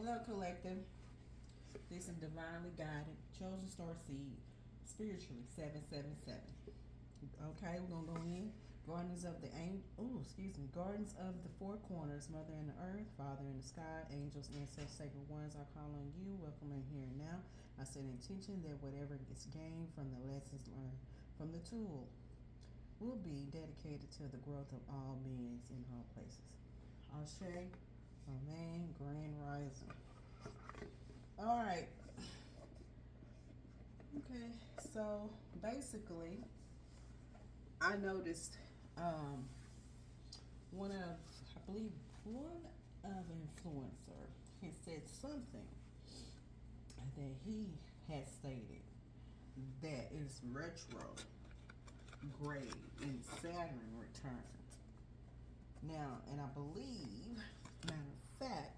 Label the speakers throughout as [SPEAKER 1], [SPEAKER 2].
[SPEAKER 1] Hello, collective. This is divinely guided, chosen star seed, spiritually 777. Okay, we're gonna go in. Gardens of the Gardens of the Four Corners, Mother in the Earth, Father in the Sky, angels, ancestors, sacred ones, I call on you. Welcome in here and now. I set intention that whatever gets gained from the lessons learned from the tool will be dedicated to the growth of all beings in all places. Ashe, Amen, Grand Rising. All right. Okay, so basically, I noticed one of, I believe, one of influencer had said something that he had stated that is retrograde in Saturn return. Now, and I believe, matter of fact,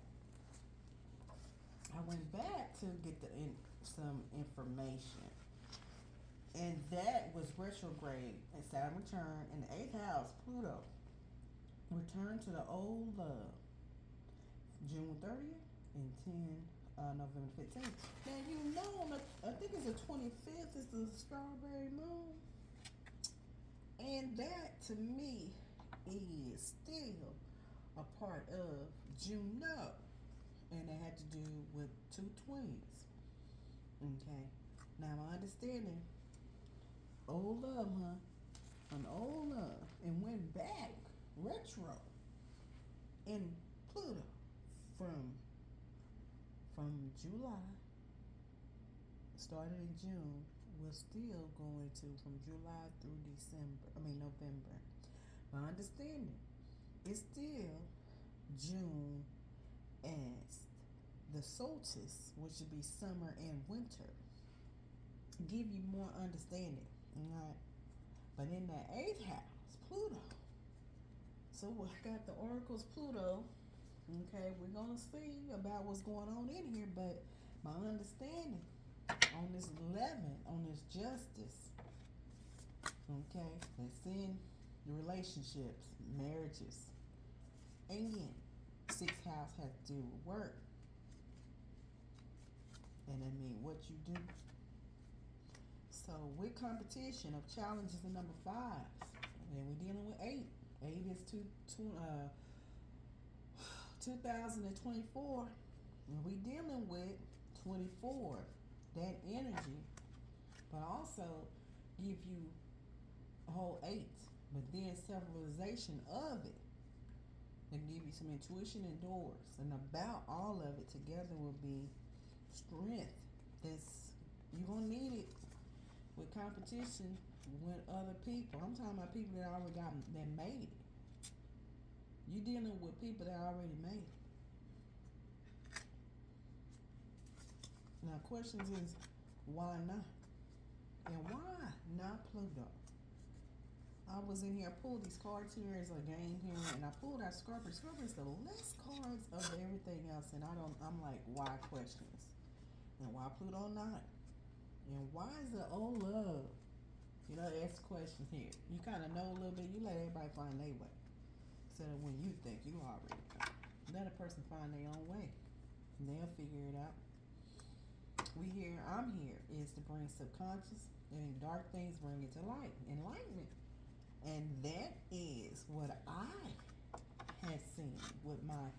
[SPEAKER 1] I went back to get some information, and that was retrograde and Saturn return in the 8th house, Pluto. Return to the old love, June 30th and November 15th. Now, you know, I think it's the 25th is the strawberry moon. And that, to me, is still a part of Juno. And it had to do with two twins. Okay. Now, my understanding, old love, an old love, and went back retro in Pluto from July, started in June, we're still going to from July through November. My understanding is still June as the solstice, which would be summer and winter. Give you more understanding, right? But in that 8th house, Pluto. So we got the oracles Pluto. Okay, we're gonna see about what's going on in here, but my understanding on this 11, on this justice, okay, that's in the relationships, marriages, and 6th house has to do with work. And I mean what you do. So with competition of challenges in number 5, and we're dealing with 8. 8 is 2024, and we dealing with 24, that energy, but also give you a whole 8, but then self-realization of it, and give you some intuition and doors, and about all of it together will be strength. That's, you're gonna need it with competition with other people. I'm talking about people that already that made it. You're dealing with people that already made it. Now, questions is, why not? And why not Pluto? I was in here, I pulled these cards here as a game here, and I pulled out Scorpio. Scorpio is the less cards of everything else, and I'm like, why questions? And why Pluto not? And why is the old love? You know, ask questions here. You kind of know a little bit. You let everybody find their way. Instead of when you think you already know. Let a person find their own way. And they'll figure it out. I'm here, is to bring subconscious and dark things, bring it to light. Enlightenment. And that is what I had seen with my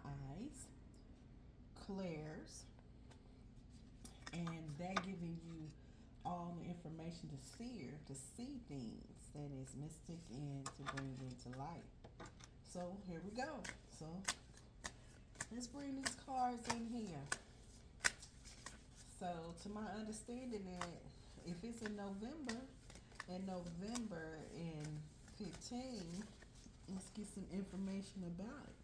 [SPEAKER 1] eyes, Claire's, and that giving you all the information to see things that is mystic and to bring it to light. So here we go. So let's bring these cards in here. So to my understanding that if it's in November in 15, let's get some information about it.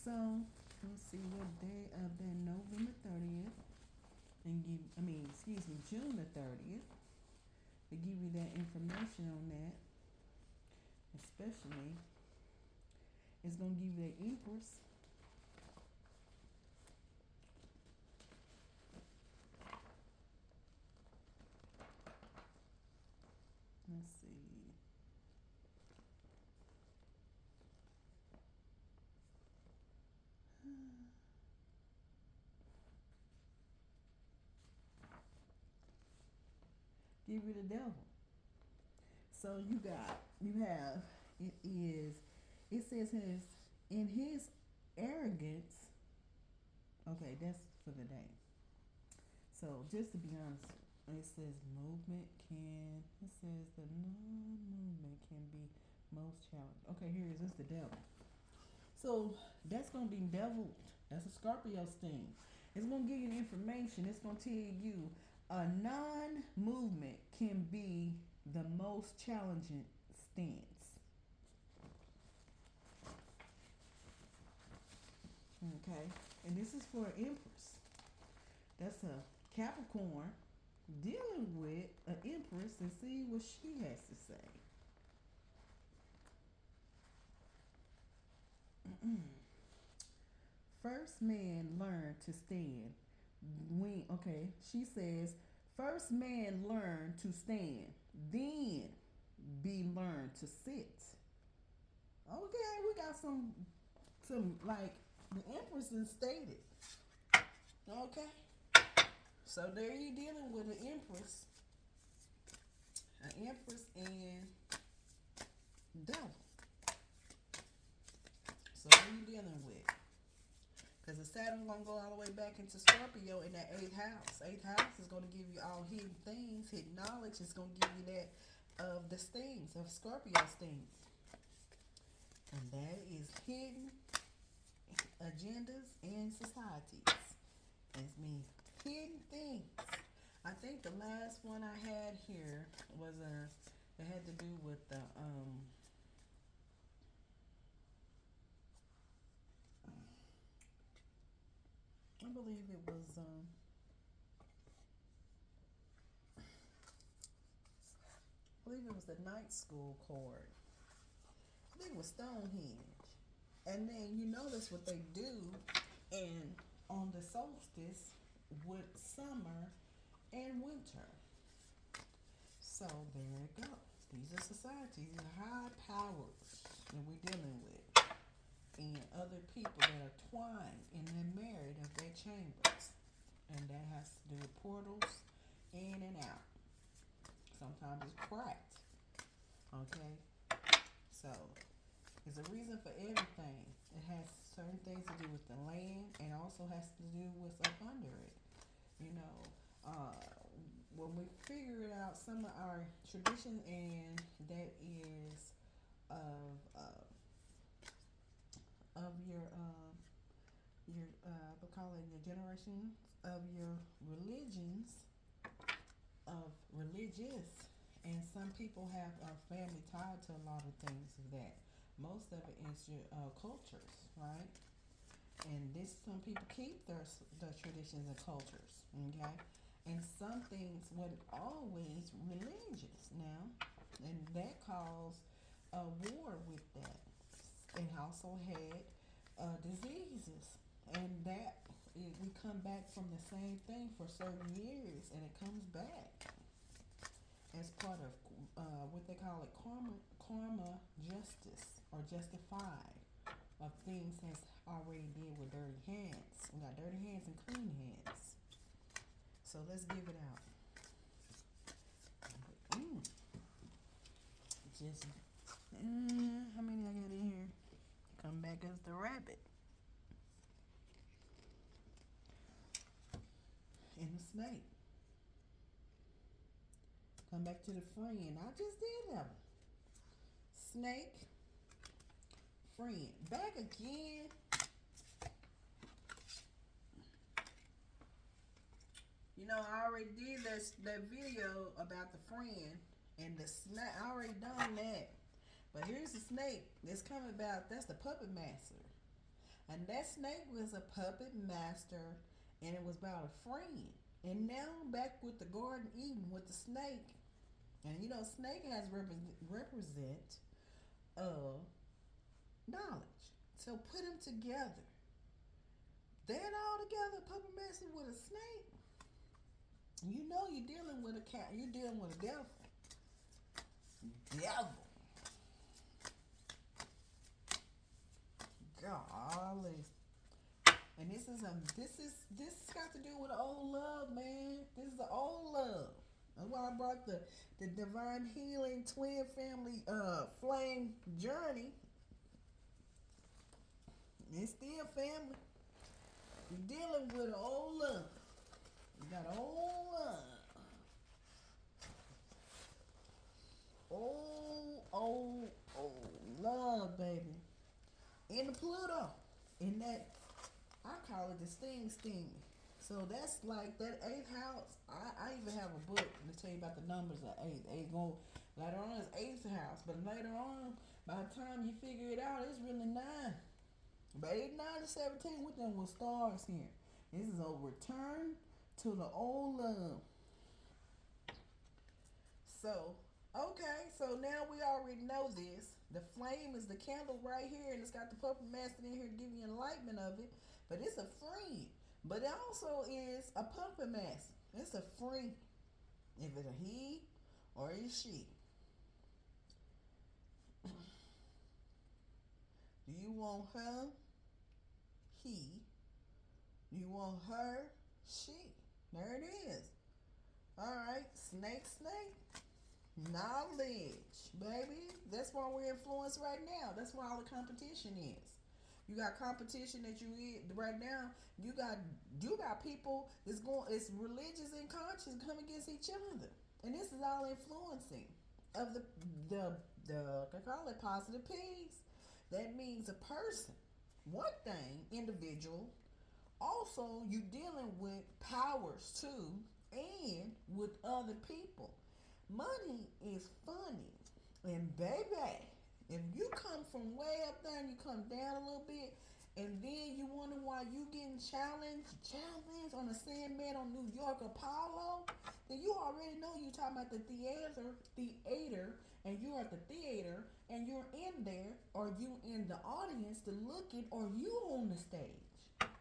[SPEAKER 1] So let's see what day of that November 30th, and June the 30th, to give you that information on that. Especially, it's gonna give you the Empress. give you the devil. So you have it is it says in his arrogance. Okay, that's for the day. So just to be honest, it says it says the non-movement can be most challenging. Okay, here it is. It's the devil. So that's gonna be devil. That's a Scorpio thing. It's gonna give you the information. It's gonna tell you a non-movement can be the most challenging stance. Okay, and this is for an Empress. That's a Capricorn dealing with an Empress and see what she has to say. First man learned to stand when she says first man learn to stand, then be learned to sit. Okay, we got some like the Empress is stated. Okay. So there you dealing with an Empress and devil. So what are you dealing with? Because the Saturn gonna go all the way back into Scorpio in that eighth house. Eighth house is gonna give you all hidden things, hidden knowledge. It's gonna give you that of the stings, of Scorpio stings. And that is hidden agendas and societies. It's mean hidden things. I think the last one I had here was it had to do with the I believe it was the night school card. I think it was Stonehenge. And then you notice what they do and on the solstice with summer and winter. So there it goes. These are societies, these are high powers that we're dealing with. And other people that are twined and they're married of their chambers. And that has to do with portals in and out. Sometimes it's cracked. Okay? So there's a reason for everything. It has certain things to do with the land and also has to do with up under it. You know, when we figure it out, some of our tradition and that is of your we call it your generations of your religions of religious, and some people have a family tied to a lot of things of that. Most of it is your cultures, right? And some people keep their traditions and cultures, okay? And some things weren't always religious now, and that caused a war with that. And also had diseases, and that we come back from the same thing for certain years, and it comes back as part of what they call it karma justice or justified of things that's already did with dirty hands. We got dirty hands and clean hands. So let's give it out. Just how many I got in here? Come back as the rabbit. And the snake. Come back to the friend. I just did have snake, friend. Back again. You know, I already did that video about the friend and the snake. I already done that. But here's the snake that's coming about. That's the puppet master. And that snake was a puppet master, and it was about a friend. And now I'm back with the Garden Eden with the snake. And you know, snake has represent knowledge. So put them together. That all together, puppet master with a snake. You know you're dealing with a cat. You're dealing with a devil. Devil. Golly. And this got to do with old love, man. This is the old love. That's why I brought the divine healing twin family flame journey. It's still family. You're dealing with an old love. You got an old love. Old love, baby. In the Pluto. In that, I call it the sting. So that's like that eighth house. I even have a book to tell you about the numbers of eight. Eight go later on is eighth house, but later on, by the time you figure it out, it's really nine. But 8, 9, and 17 with them with stars here. This is a return to the old love. So, okay, so now we already know this. The flame is the candle right here, and it's got the puppet master in here to give you enlightenment of it. But it's a friend. But it also is a puppet master. It's a friend. If it's a he or a she. Do you want her? He. Do you want her? She. There it is. Alright, snake. Knowledge, baby. That's why we're influenced right now. That's why all the competition is. You got competition that you eat right now. You got people that's going. It's religious and conscious come against each other, and this is all influencing of the I call it positive peace. That means a person, one thing, individual. Also, you dealing with powers too, and with other people. Money is funny, and baby, if you come from way up there and you come down a little bit, and then you wonder why you getting challenged on a Sandman on New York Apollo, then you already know you talking about the theater, and you're at the theater, and you're in there, or you in the audience to looking, or you on the stage.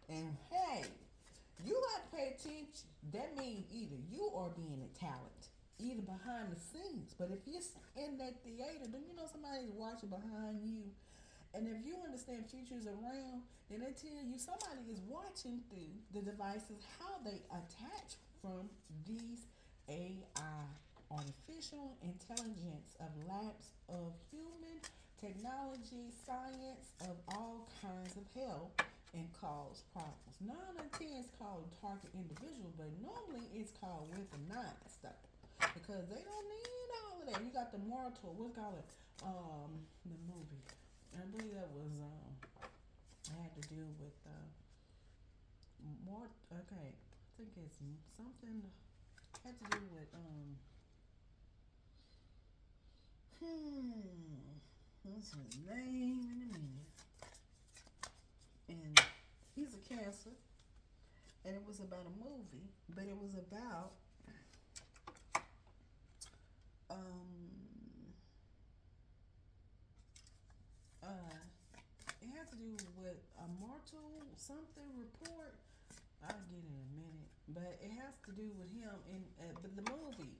[SPEAKER 1] And hey, you got to pay attention. That means either you are being a talent, either behind the scenes. But if you're in that theater, then you know somebody's watching behind you. And if you understand futures around, then they tell you somebody is watching through the devices how they attach from these AI, artificial intelligence of lapse of human technology, science of all kinds of help and cause problems. 9 and 10 is called target individual, but normally it's called weaponized stuff because they don't need all of that. You got the mortal, what's called it? The movie. I believe that was it had to do with more. Okay, I think it's something had to do with what's his name in a minute? And he's a Cancer, and it was about a movie, but it was about it had to do with a mortal something report. I'll get it in a minute, but it has to do with him in but the movie.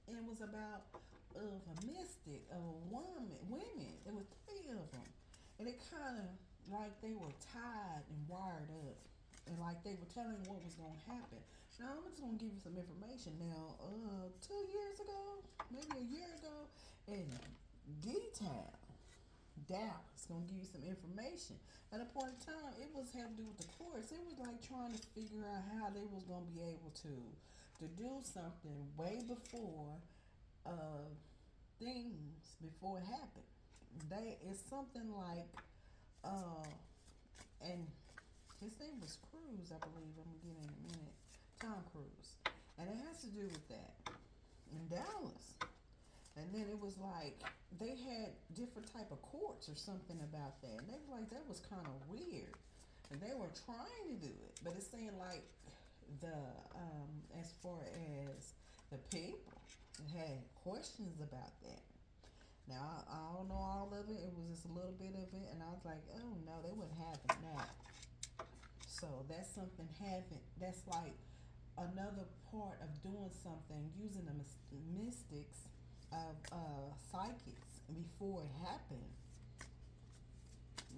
[SPEAKER 1] It was about of a mystic of a women. It was 3 of them, and it kind of like they were tied and wired up, and like they were telling what was going to happen. Now I'm just going to give you some information. Now, 2 years ago, maybe a year ago, in detail, Dallas going to give you some information. At a point in time, it was had to do with the courts. It was like trying to figure out how they was going to be able to do something way before things before it happened. It's something like and his name was Cruz, I believe. I'm gonna get in a minute. Tom Cruise, and it has to do with that in Dallas. And then it was like they had different type of courts or something about that, and they were like that was kind of weird, and they were trying to do it, but it's saying like the as far as the people had questions about that. Now I don't know all of it. It was just a little bit of it, and I was like, oh no, they wouldn't have that. So that's something having. That's like another part of doing something using the mystics of psychics before it happened.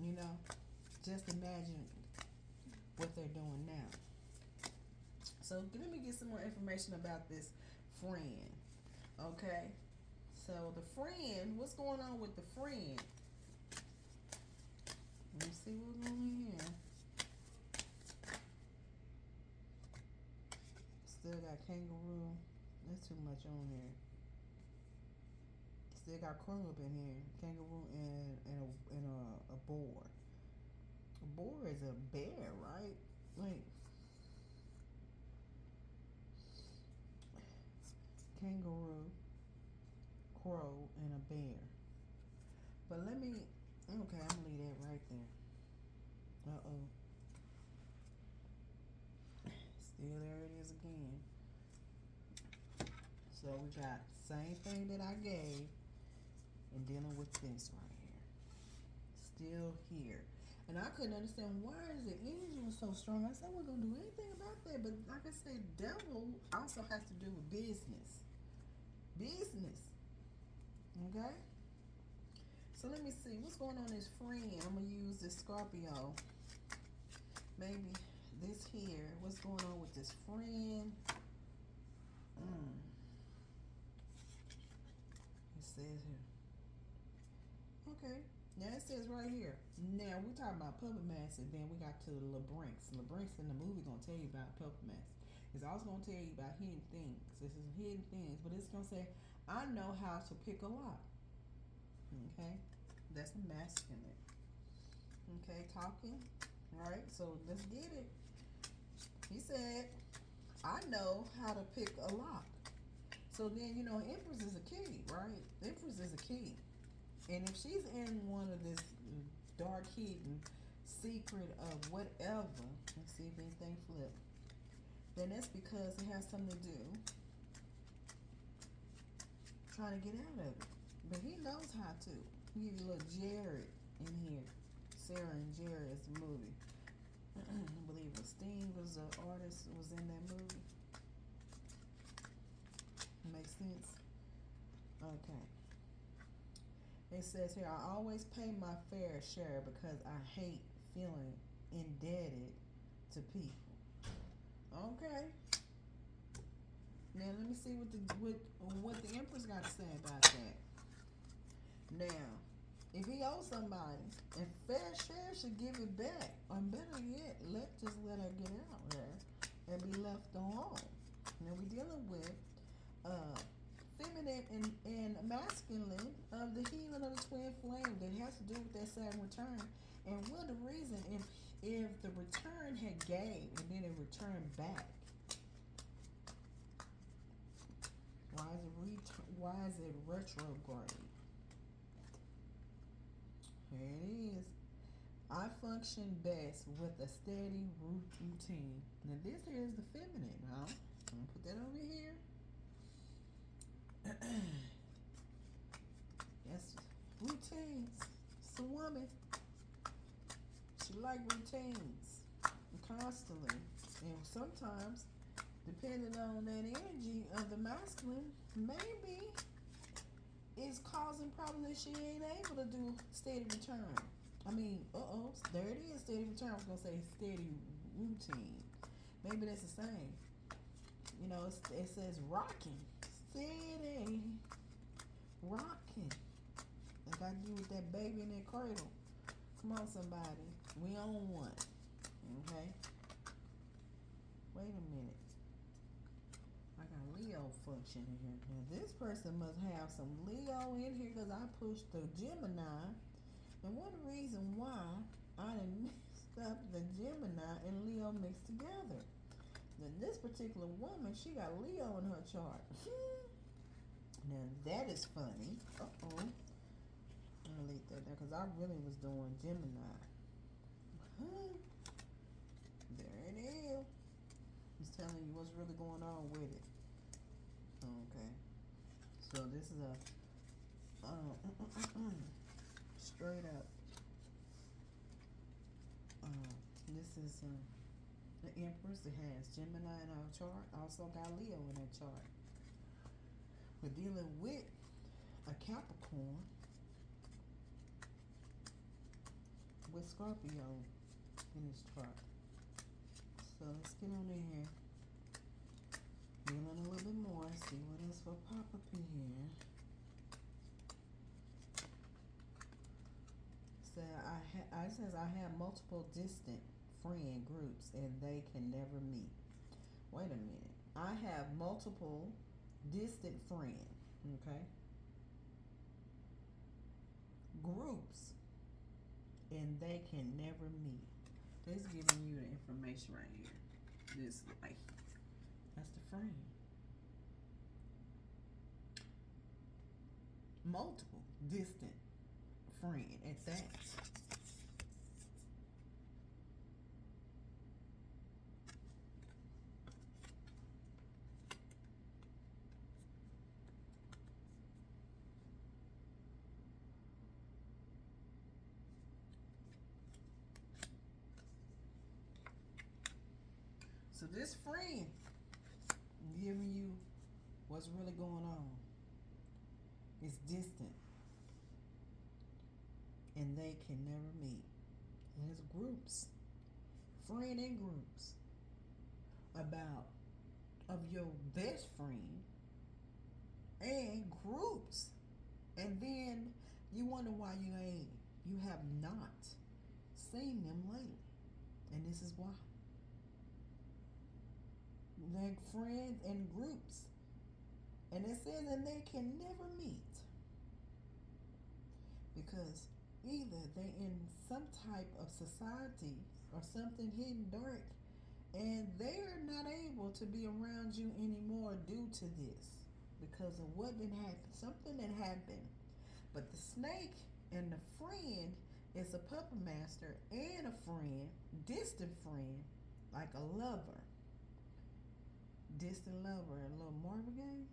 [SPEAKER 1] You know, just imagine what they're doing now. So let me get some more information about this friend. Okay? So the friend, what's going on with the friend? Let me see what's going on here. Still got kangaroo. There's too much on here. Still got crow up in here. Kangaroo and a boar. A boar is a bear, right? Wait. Kangaroo, crow, and a bear. But let me. Okay, I'm gonna leave that right there. Uh-oh. Still there it is again. So we got the same thing that I gave and dealing with this right here. Still here. And I couldn't understand why is the energy was so strong. I said, I wasn't going to do anything about that. But like I said, devil also has to do with business. Business. Okay? So let me see. What's going on this friend? I'm going to use this Scorpio. Maybe this here. What's going on with this friend? It says here. Okay. Now it says right here. Now we talking about puppet master, and then we got to the Labrinx. Labrinx in the movie gonna tell you about puppet master. It's also gonna tell you about hidden things. This is hidden things, but it's gonna say, I know how to pick a lock. Okay, that's masculine. Okay, talking. All right, so let's get it. He said, I know how to pick a lock. So then, you know, Empress is a key, right? Empress is a key. And if she's in one of this dark hidden secret of whatever, let's see if anything flipped, then that's because it has something to do trying to get out of it. But he knows how to. He give you a little Jared in here. Sarah and Jared is the movie. I believe Sting was the artist was in that movie. Makes sense? Okay. It says here, I always pay my fair share because I hate feeling indebted to people. Okay. Now let me see what the Empress got to say about that. Now, if he owes somebody, and fair share should give it back, or better yet, let her get out there and be left alone. Now we're dealing with feminine and masculine of the healing of the twin flame that has to do with that Saturn return. And what the reason if the return had gave and then it returned back, why is it retrograde? Here it is. I function best with a steady routine. Now this here is the feminine, huh? I'm gonna put that over here. Yes, routines. It's a woman. She like routines constantly, and sometimes, depending on that energy of the masculine, maybe it's causing problems that she ain't able to do steady return. I mean, there it is, steady return. I was gonna say steady routine. Maybe that's the same. You know, it says rocking. Steady rocking. Like I do with that baby in that cradle. Come on, somebody. We own one. Okay? Wait a minute. I got Leo function in here. Now, this person must have some Leo in here because I pushed the Gemini. And one reason why I done mixed up the Gemini and Leo mixed together. Now, this particular woman, she got Leo in her chart. Now, that is funny. Uh-oh. I'm going to leave that there because I really was doing Gemini. There it is. It's telling you what's really going on with it. Okay. So, this is a straight up. This is the Empress. It has Gemini in our chart. Also got Leo in that chart. We're dealing with a Capricorn with Scorpio in his chart. So let's get on in here. Dealing a little bit more. See what else So pop up in here. It says I have multiple distant friend groups and they can never meet. Wait a minute. I have multiple distant friends, okay? Groups and they can never meet. It's giving you the information right here. This light. That's the friend. Multiple distant friend at that. So this friend giving you what's really going on. It's distant. And they can never meet. And it's groups. Friend and groups. Of your best friend. And groups. And then you wonder why you have not seen them lately. And this is why. They're friends and groups. And it says that they can never meet. Because either they're in some type of society or something hidden dark, and they're not able to be around you anymore due to this. Because of what did happen. Something that happened. But the snake and the friend is a puppet master and a friend, distant friend, like a lover. Distant lover, a little Marvin Gaye.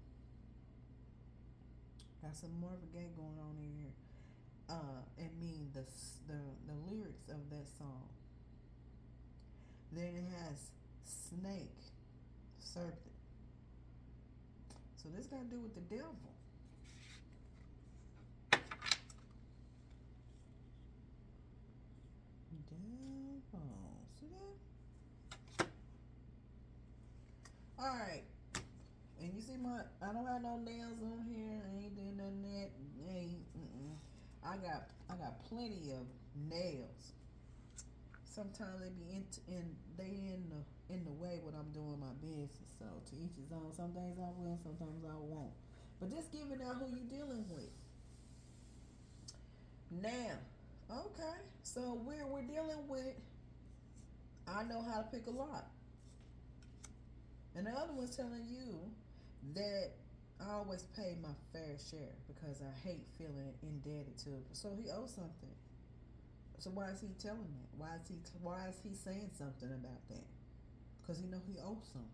[SPEAKER 1] Got some Marvin Gaye going on in here. And mean the lyrics of that song. Then it has snake, serpent. So this got to do with the devil. Devil. See that? Alright. And you see I don't have no nails on here. I ain't doing none of that. I got plenty of nails. Sometimes they be in the way when I'm doing my business. So to each his own. Some days I will, sometimes I won't. But just giving out who you dealing with. Now, okay. So we're dealing with I know how to pick a lock. And the other one's telling you that I always pay my fair share because I hate feeling indebted to. So he owes something. So why is he telling that? Why is he saying something about that? Because he know he owes something.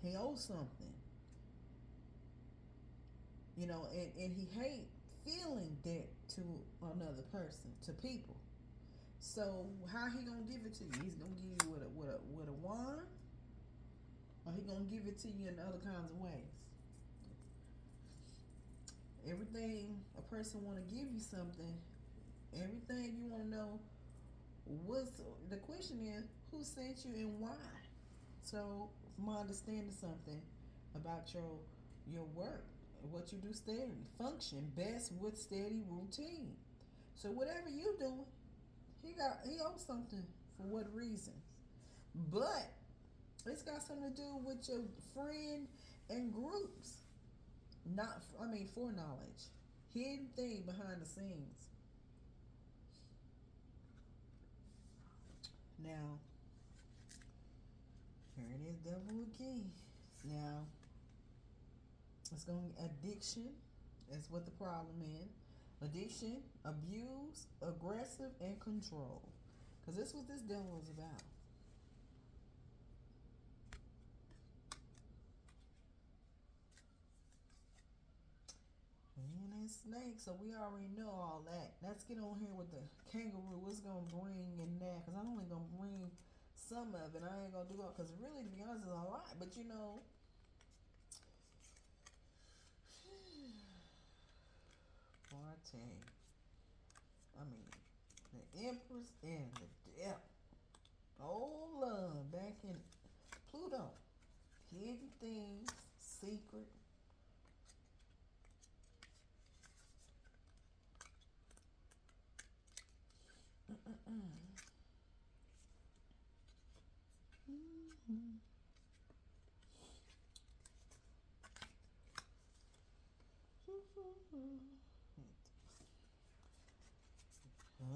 [SPEAKER 1] He owes something. You know, and he hate feeling debt to another person, to people. So how he gonna give it to you? He's gonna give you with a wand, or he gonna give it to you in other kinds of ways. Everything a person want to give you something, everything you want to know. The question is who sent you and why? So from my understanding something about your work, what you do steady, function best with steady routine. So whatever you doing, he owes something for what reasons, but it's got something to do with your friend and groups. Foreknowledge. Hidden thing behind the scenes. Now, here it is, devil again. Now, it's going addiction is what the problem is. Addiction, abuse, aggressive, and control. Because this is what this devil is about. And snake, so we already know all that. Let's get on here with the kangaroo. What's gonna bring in that? Because I'm only gonna bring some of it. I ain't gonna do all, because really, to be honest, it's a lot. But you know, the Empress and the devil. Oh, love back in Pluto. Hidden things, secret.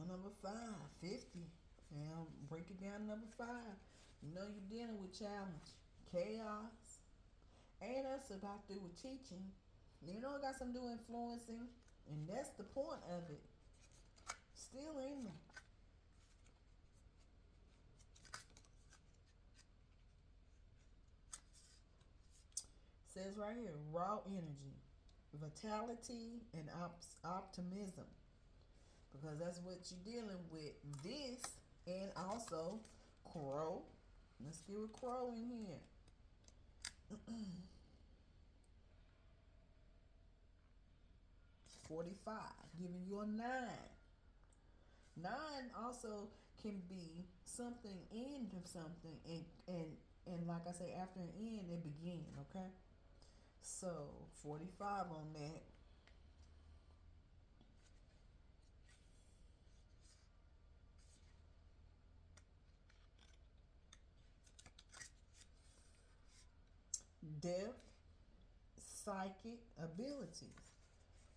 [SPEAKER 1] Number five, 50. Now break it down to number five. You know you're dealing with challenge, chaos. Ain't us about to do with teaching. You know it got something to do with influencing. And that's the point of it. Still in them. Says right here, raw energy, vitality, and optimism. Because that's what you're dealing with. This and also crow. Let's get a crow in here. 45, giving you a 9. 9 also can be something end of something, and like I say, after an end, it begin. Okay, so 45 on that. Depth, psychic abilities.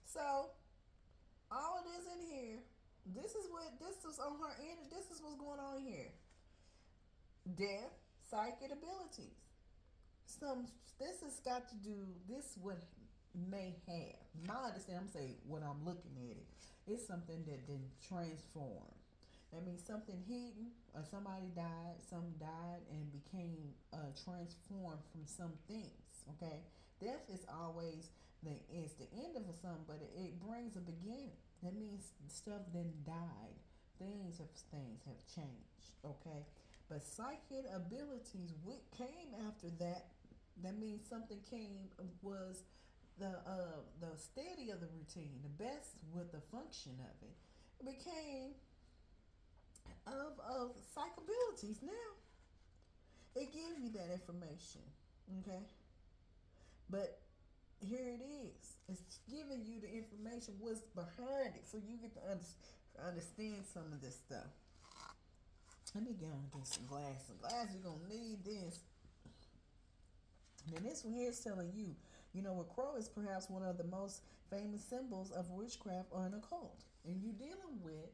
[SPEAKER 1] So all of this in here. This is on her end. This is what's going on here. Depth, psychic abilities. Some this has got to do this what may have. My understanding, I'm saying what I'm looking at it. It's something that didn't transform. That means something hidden, or somebody died, some died and became transformed from some things. Okay, death is always it's the end of something, but it brings a beginning. That means stuff then died. Things have changed. Okay, but psychic abilities, what came after that? That means something came was the steady of the routine, the best with the function of it. It became of psych abilities now. It gives you that information. Okay? But here it is. It's giving you the information, what's behind it, so you get to understand some of this stuff. Let me get on and get some glasses. Glasses, you're going to need this. And this one here is telling you, a crow is perhaps one of the most famous symbols of witchcraft or an occult. And you're dealing with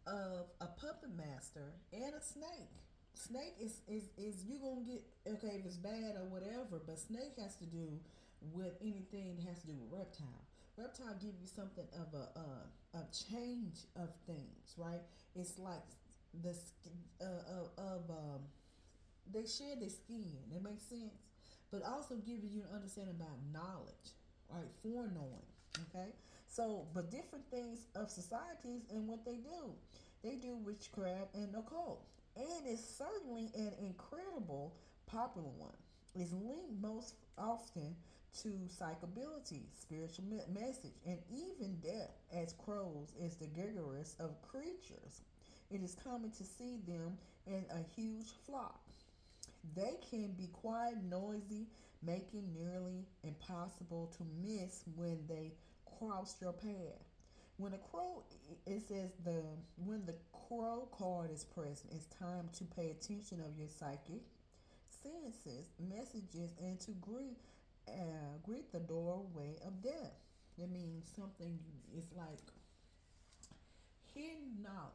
[SPEAKER 1] a puppet master and a snake. Snake is you gonna get, okay, if it's bad or whatever, but snake has to do with anything that has to do with reptile. Reptile give you something of a change of things, right? It's like the they share their skin. That makes sense, but also giving you an understanding about knowledge, right? Foreknowing. Okay, so but different things of societies and what they do witchcraft and occult, and it's certainly an incredible popular one. It's linked most often to psychability, spiritual message, and even death, as crows is the gregarious of creatures. It is common to see them in a huge flock. They can be quite noisy, making nearly impossible to miss when they cross your path. When a crow, it says when the crow card is present, it's time to pay attention of your psychic senses, messages, and to greet the doorway of death. That means something. It's like hidden knowledge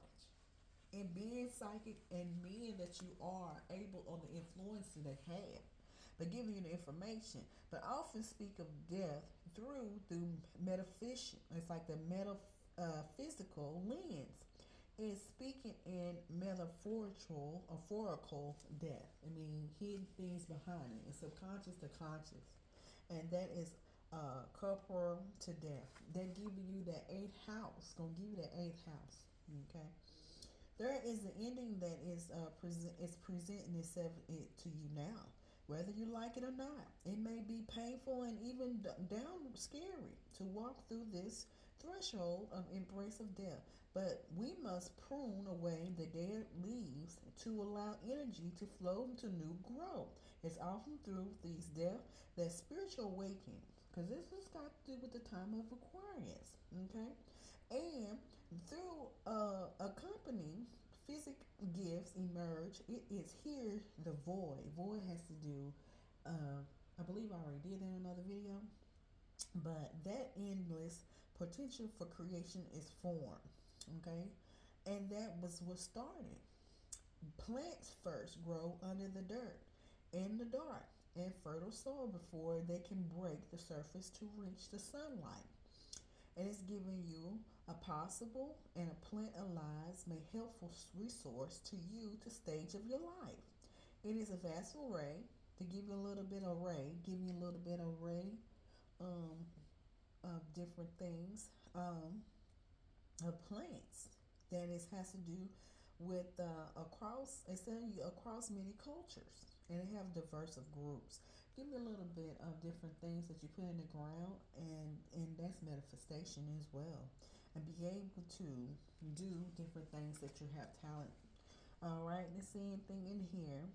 [SPEAKER 1] and being psychic and being that you are able on the influence that they have, but giving you the information. But often speak of death through metaphysics. It's like the metaphysical lens. Is speaking in metaphorical death. I mean, hidden things behind it. It's subconscious to conscious, and that is corporal to death. That giving you that eighth house. Gonna give you that eighth house. Okay. There is an ending that is presenting itself to you now, whether you like it or not. It may be painful and even down scary to walk through this threshold of embrace of death, but we must prune away the dead leaves to allow energy to flow into new growth. It's often through these deaths that spiritual awakening, because this has got to do with the time of Aquarius, okay? And through a company physic gifts emerge. It is here the void. Void has to do, I believe I already did that in another video, but that endless potential for creation is formed. Okay, and that was what started. Plants first grow under the dirt, in the dark, and fertile soil before they can break the surface to reach the sunlight. And it's giving you a possible and a plant alive may helpful resource to you to stage of your life. It is a vast array to give you a little bit of array, give you a little bit of array um, of different things of plants that is has to do with across it's telling you across many cultures and they have diverse of groups. Give me a little bit of different things that you put in the ground and that's manifestation as well. And be able to do different things that you have talent. All right, let's see anything in here.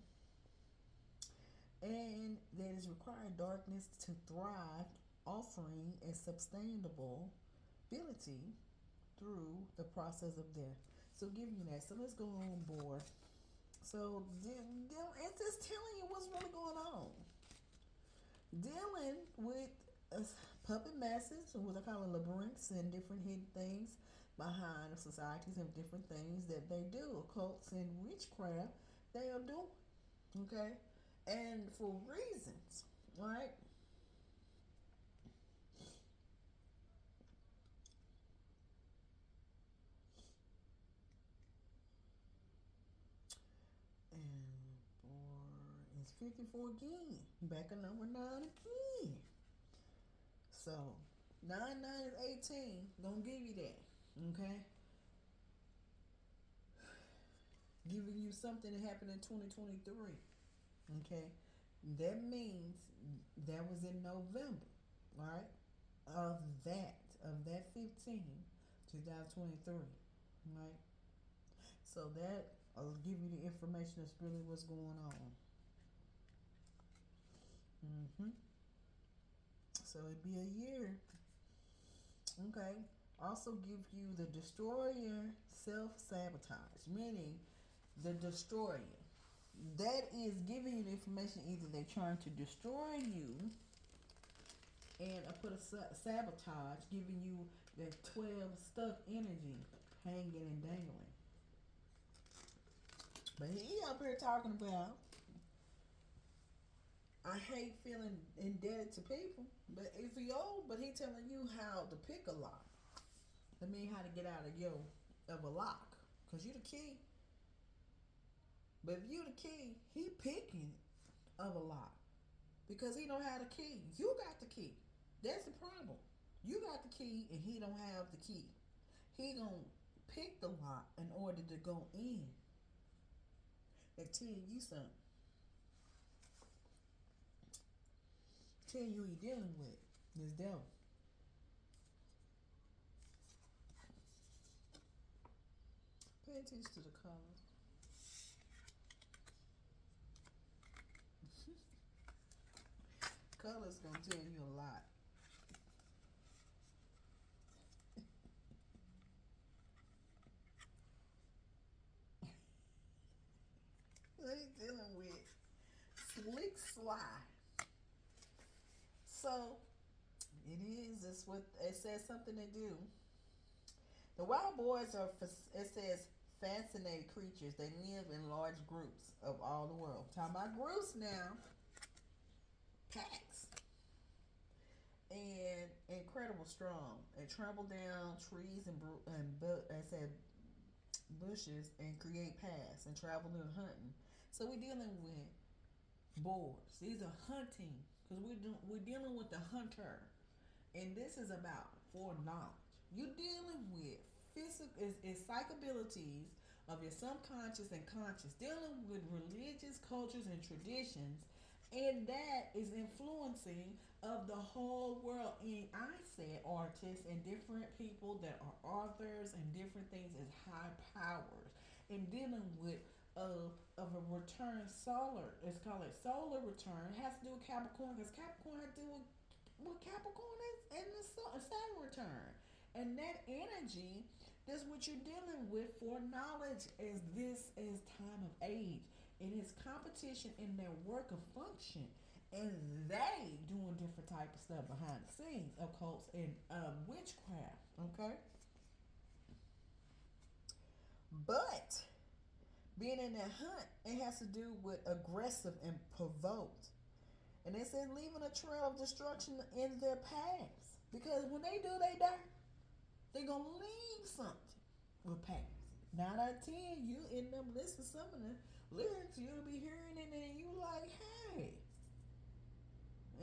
[SPEAKER 1] And that is required darkness to thrive, offering a sustainable ability through the process of death. So give you that. So let's go on board. So it's just telling you what's really going on. Dealing with a puppet masters, what I call labyrinths and different hidden things behind the societies and different things that they do. Occults and witchcraft they are doing. Okay? And for reasons, right? And for it's 54 again. Back at number 9 again. So 9 is 18. Gonna give you that. Okay? Giving you something that happened in 2023. Okay? That means that was in November, right? Of that 15, 2023. Right? So that I'll give you the information that's really what's going on. Mm-hmm. So it'd be a year. Okay. Also give you the destroyer self-sabotage, meaning the destroyer. That is giving you the information either they're trying to destroy you and I put a sabotage, giving you the 12 stuck energy hanging and dangling. But he up here talking about I hate feeling indebted to people. But if you old, but he telling you how to pick a lock. I mean how to get out of a lock. Cause you the key. But if you the key, he picking of a lock. Because he don't have the key. You got the key. That's the problem. You got the key and he don't have the key. He gonna pick the lock in order to go in. They tell you something. Tell you who you dealing with. This devil. Pay attention to the colors. Colors gonna tell you a lot. What he dealing with? Slick sly. So it is. It's what it says. Something to do. The wild boars are. It says fascinated creatures. They live in large groups of all the world. Talking about groups now. Packs. And incredible strong. And trample down trees I said bushes and create paths and travel and hunting. So we're dealing with boars. These are hunting because we're dealing with the hunter, and this is about foreknowledge. You're dealing with physical is psych abilities of your subconscious and conscious, dealing with religious cultures and traditions, and that is influencing of the whole world. And I said artists and different people that are authors and different things as high powers, and dealing with of a return solar. It's called it solar return. It has to do with Capricorn because Capricorn has to do with Capricorn is and the Saturn return. And that energy That's what you're dealing with. For knowledge as this is time of age. It is competition in their work of function. And they doing different type of stuff behind the scenes, occults and witchcraft. Okay? But being in that hunt, it has to do with aggressive and provoked. And they said leaving a trail of destruction in their paths. Because when they do, they die. They're going to leave something with paths. 9 out of 10, you end up listening to some of the lyrics, you'll be hearing it and you like, hey.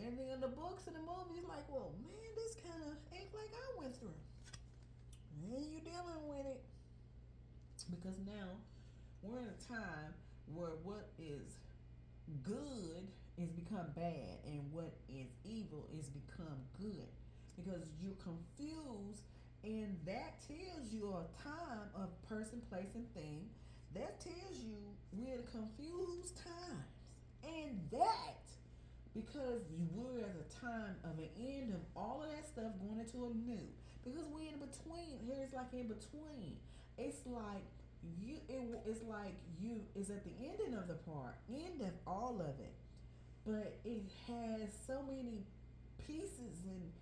[SPEAKER 1] And then the books and the movies, like, well, man, this kind of ain't like I went through. And you dealing with it. Because now we're in a time where what is good is become bad and what is evil is become good. Because you're confused, and that tells you a time of person, place, and thing. That tells you we're in confused times. And that, because we're at a time of an end of all of that stuff going into a new. Because we're in between. Here it's like in between. It's like it's like you is at the ending of the part, end of all of it. But it has so many pieces and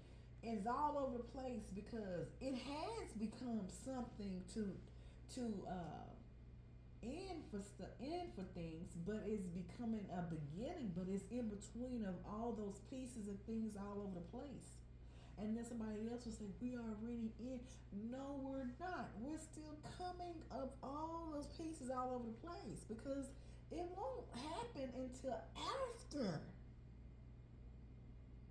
[SPEAKER 1] it's all over the place because it has become something to end for things, but it's becoming a beginning, but it's in between of all those pieces and things all over the place. And then somebody else will say, we are already in. No, we're not. We're still coming up all those pieces all over the place because it won't happen until after.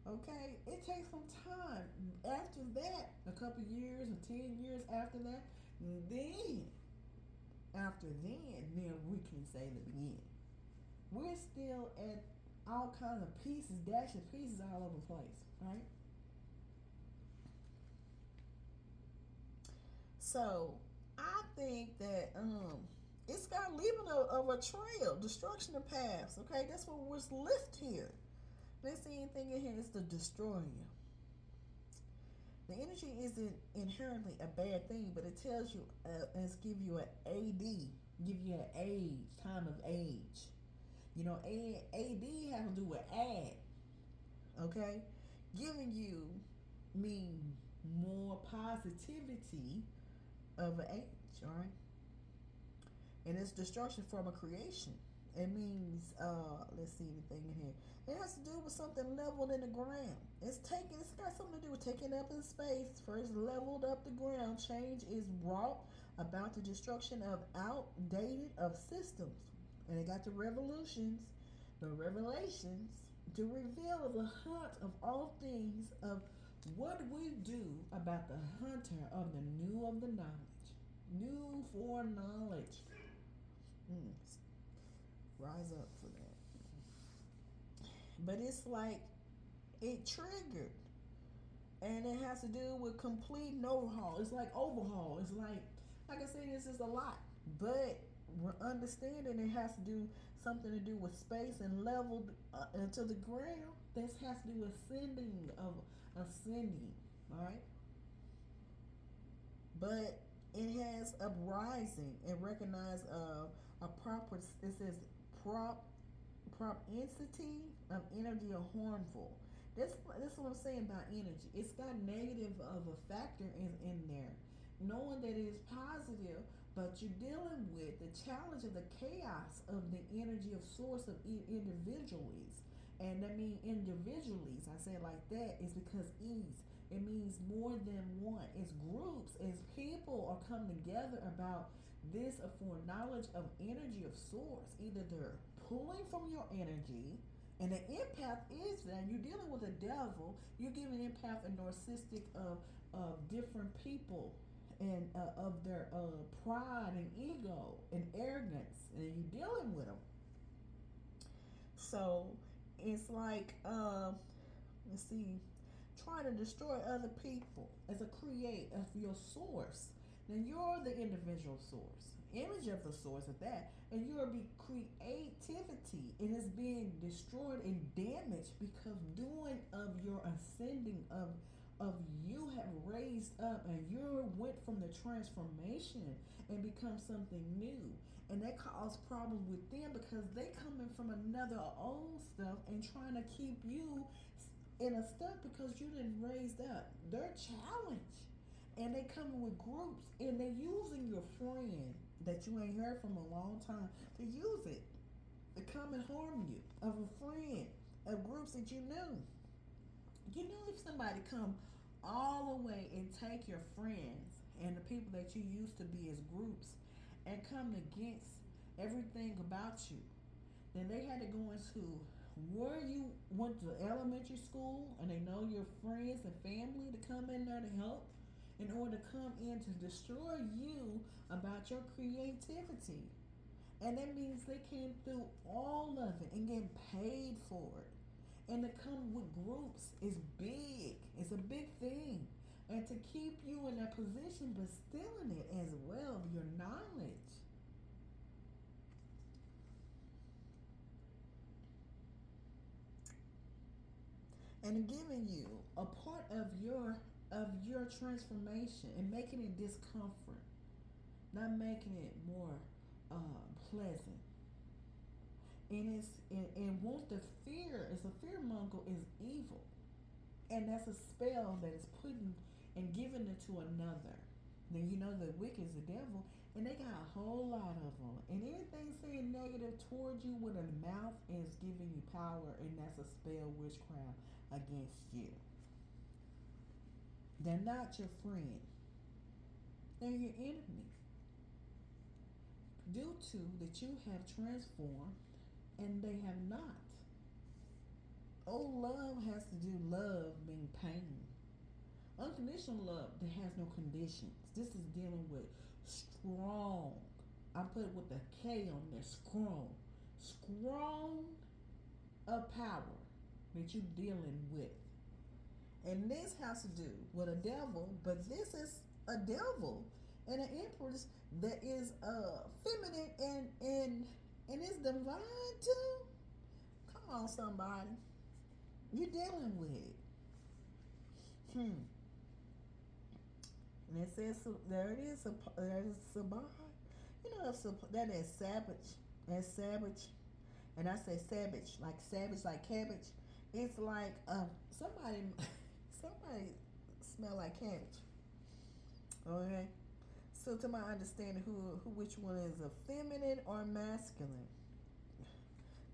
[SPEAKER 1] Okay? It takes some time. After that, a couple years or 10 years after that, then we can say the beginning. We're still at all kinds of pieces, dashing pieces all over the place, right? So I think that it's got leaving of a trail, destruction of paths. Okay, that's what was left here. Let's see anything in here is to destroy you. The energy isn't inherently a bad thing, but it tells you, it's give you an AD, give you an age, time of age. You know, AD has to do with add. Okay, giving you mean more positivity of an age, all right? And it's destruction from a creation. It means, let's see anything in here. It has to do with something leveled in the ground. It's got something to do with taking up in space. First leveled up the ground. Change is brought about the destruction of outdated of systems. And it got the revolutions, the revelations, to reveal the hunt of all things of what we do about the hunter of the new of the knowledge. New for knowledge. Rise up for that. But it's like it triggered. And it has to do with complete overhaul. It's like overhaul. It's like I said, this is a lot. But we're understanding it has to do something to do with space and leveled into the ground. This has to do with ascending, all right? But it has uprising and recognize a proper. It says propensity of energy or harmful. That's what I'm saying about energy. It's got negative of a factor in there. Knowing that it is positive, but you're dealing with the challenge of the chaos of the energy of source of individuals. And I mean individuals, I say it like that, is because ease. It means more than one. It's groups, as people are coming together about this for knowledge of energy of source. Either they're pulling from your energy, and the empath is that you're dealing with a devil. You're giving empath a narcissistic of different people and of their pride and ego and arrogance, and you're dealing with them. So it's like let's see, trying to destroy other people as a create of your source. Now you're the individual source, image of the source of that, and your creativity. It is being destroyed and damaged because doing of your ascending of of you have raised up and you went from the transformation and become something new. And that cause problems with them because they coming from another old stuff and trying to keep you in a stuff because you didn't raise up. They're challenged. And they coming with groups and they using your friend that you ain't heard from a long time to use it to come and harm you of a friend of groups that you knew. You know, if somebody come all the way and take your friends and the people that you used to be as groups and come against everything about you, then they had to go into where you went to elementary school and they know your friends and family to come in there to help in order to come in to destroy you about your creativity. And that means they came through all of it and getting paid for it. And to come with groups is big. It's a big thing. And to keep you in that position but stealing it as well, your knowledge. And giving you a part of your transformation and making it discomfort, not making it more pleasant. And want the fear is a fear monger is evil, and that's a spell that is putting and giving it to another. Then you know the wicked is the devil, and they got a whole lot of them. And anything saying negative towards you with a mouth is giving you power, and that's a spell witchcraft against you. They're not your friend. They're your enemy. Due to that you have transformed and they have not. Old love has to do love being pain. Unconditional love that has no conditions. This is dealing with strong. I put it with a K on there. Strong. Strong of power that you're dealing with. And this has to do with a devil, but this is a devil and an empress that is feminine and is divine too. Come on, somebody. You're dealing with it. And it says, there it is, there is Sabah. You know, that is savage. That's savage. And I say savage like cabbage. It's like somebody smell like cabbage. Okay? So to my understanding, which one is a feminine or masculine?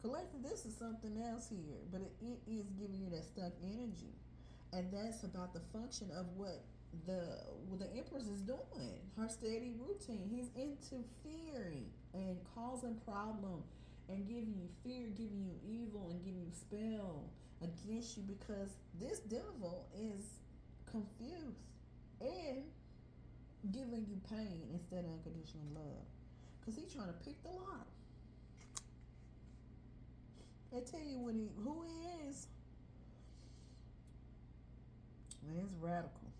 [SPEAKER 1] Collective, this is something else here, but it is giving you that stuck energy. And that's about the function of what the Empress is doing. Her steady routine. He's interfering and causing problem and giving you fear, giving you evil, and giving you spell against you because this devil is confused and giving you pain instead of unconditional love. Because he's trying to pick the lock. I tell you who he is. It's radical.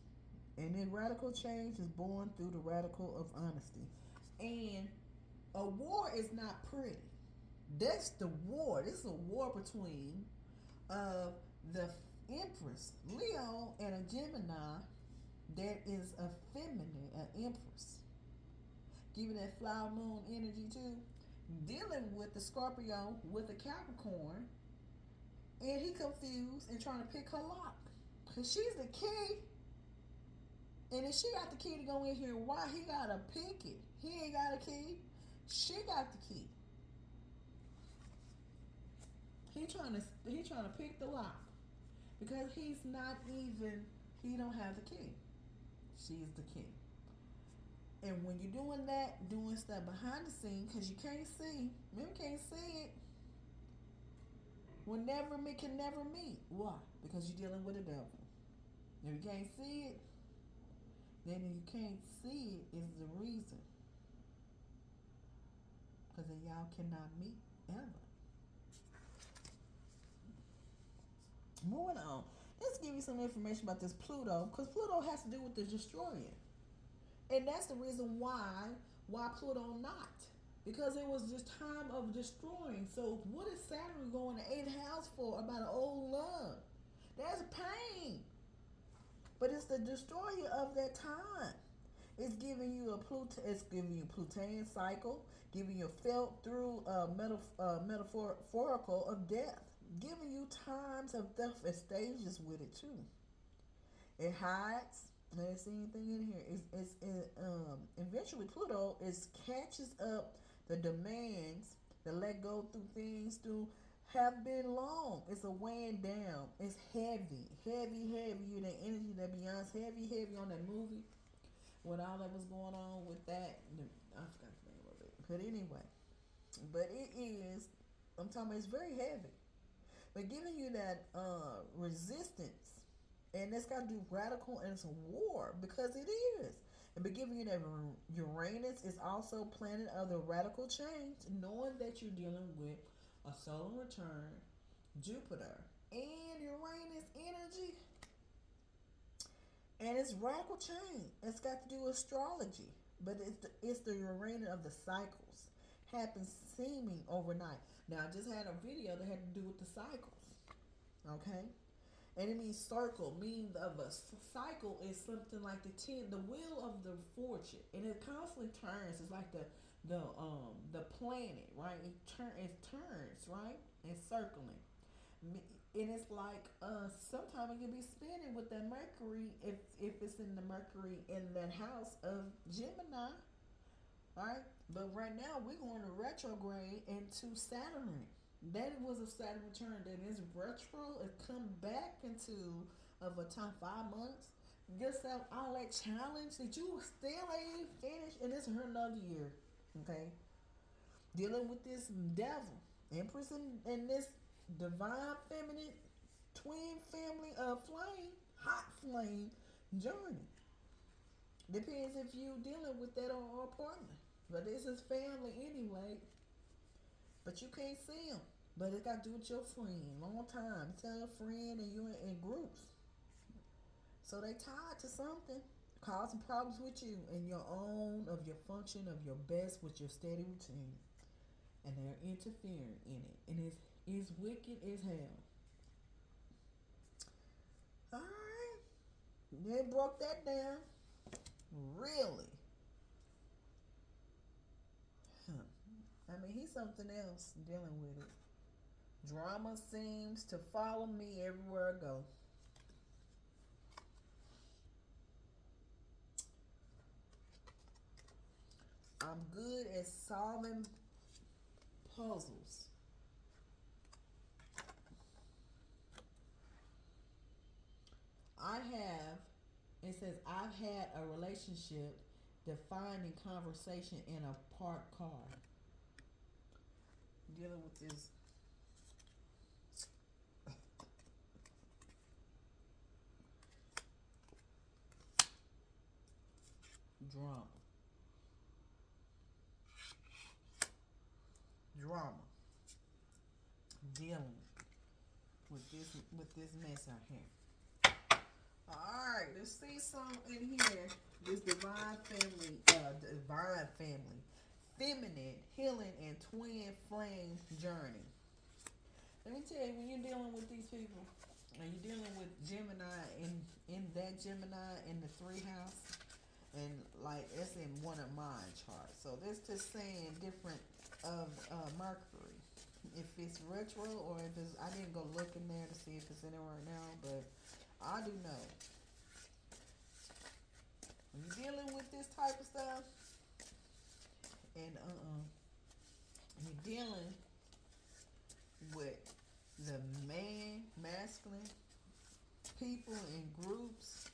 [SPEAKER 1] And then radical change is born through the radical of honesty. And a war is not pretty. That's the war. This is a war between the Empress, Leo, and a Gemini that is a feminine, an Empress. Giving that flower moon energy too. Dealing with the Scorpio with the Capricorn. And he confused and trying to pick her lock. Because she's the key. And if she got the key to go in here, why he gotta pick it? He ain't got a key. She got the key. He trying to pick the lock. Because he don't have the key. She's the key. And when you're doing that, doing stuff behind the scene, because you can't see, men can't see it. Can never meet. Why? Because you're dealing with a devil. If you can't see it, then you can't see it is the reason. Because then y'all cannot meet ever. Moving on. Let's give you some information about this Pluto, because Pluto has to do with the destroying. And that's the reason why Pluto not. Because it was just time of destroying. So what is Saturn going to 8th house for about an old love? There's pain. but it's the destroyer of that time. It's giving you a It's giving you Plutean cycle, giving you a felt through metaphorical of death, giving you times of death and stages with it too. It hides. Let's see anything in here. Eventually Pluto is catches up the demands that let go through things through have been long. It's a weighing down. It's heavy, heavy, heavy. That energy that Beyonce heavy, heavy on that movie. When all that was going on with that, I forgot the name of it. But anyway, but it is. I'm talking about it's very heavy, but giving you that resistance, and it's got to do radical and it's a war because it is. And but giving you that Uranus is also planet of the radical change, knowing that you're dealing with a solar return, Jupiter, and Uranus energy. And it's radical change. It's got to do with astrology. But it's the Uranus of the cycles. Happens seeming overnight. Now, I just had a video that had to do with the cycles. Okay? And it means circle, meaning of a cycle is something like the wheel of the fortune. And it constantly turns. It's like the planet, right? It turns, right? It's circling. And it's like sometimes it can be spinning with that Mercury if it's in the Mercury in that house of Gemini, right? But right now we're going to retrograde into Saturn. That was a Saturn return. Then it's retro. It come back into of a time 5 months. Just have all that challenge that you still ain't finished, and it's her another year. Okay, dealing with this devil, Empress, and this divine feminine twin family of flame, hot flame journey. Depends if you dealing with that or a partner. But this is family anyway. But you can't see them. But it got to do with your friend. Long time. Tell a friend and you in groups. So they tied to something. Causing problems with you and your own, of your function, of your best with your steady routine. And they're interfering in it. And it's wicked as hell. Alright. They broke that down. Really? Huh. I mean, he's something else dealing with it. Drama seems to follow me everywhere I go. I'm good at solving puzzles. It says, I've had a relationship defining conversation in a parked car. Dealing with this drama. Dealing with this mess out here. Alright, let's see some in here. This divine family, feminine, healing, and twin flame journey. Let me tell you, when you're dealing with these people, and you're dealing with Gemini in that Gemini in the 3 house, and like it's in one of my charts. So this just saying different of Mercury. If it's retro or if it's, I didn't go look in there to see if it's in it right now, but I do know. When you're dealing with this type of stuff, and you're dealing with the masculine people in groups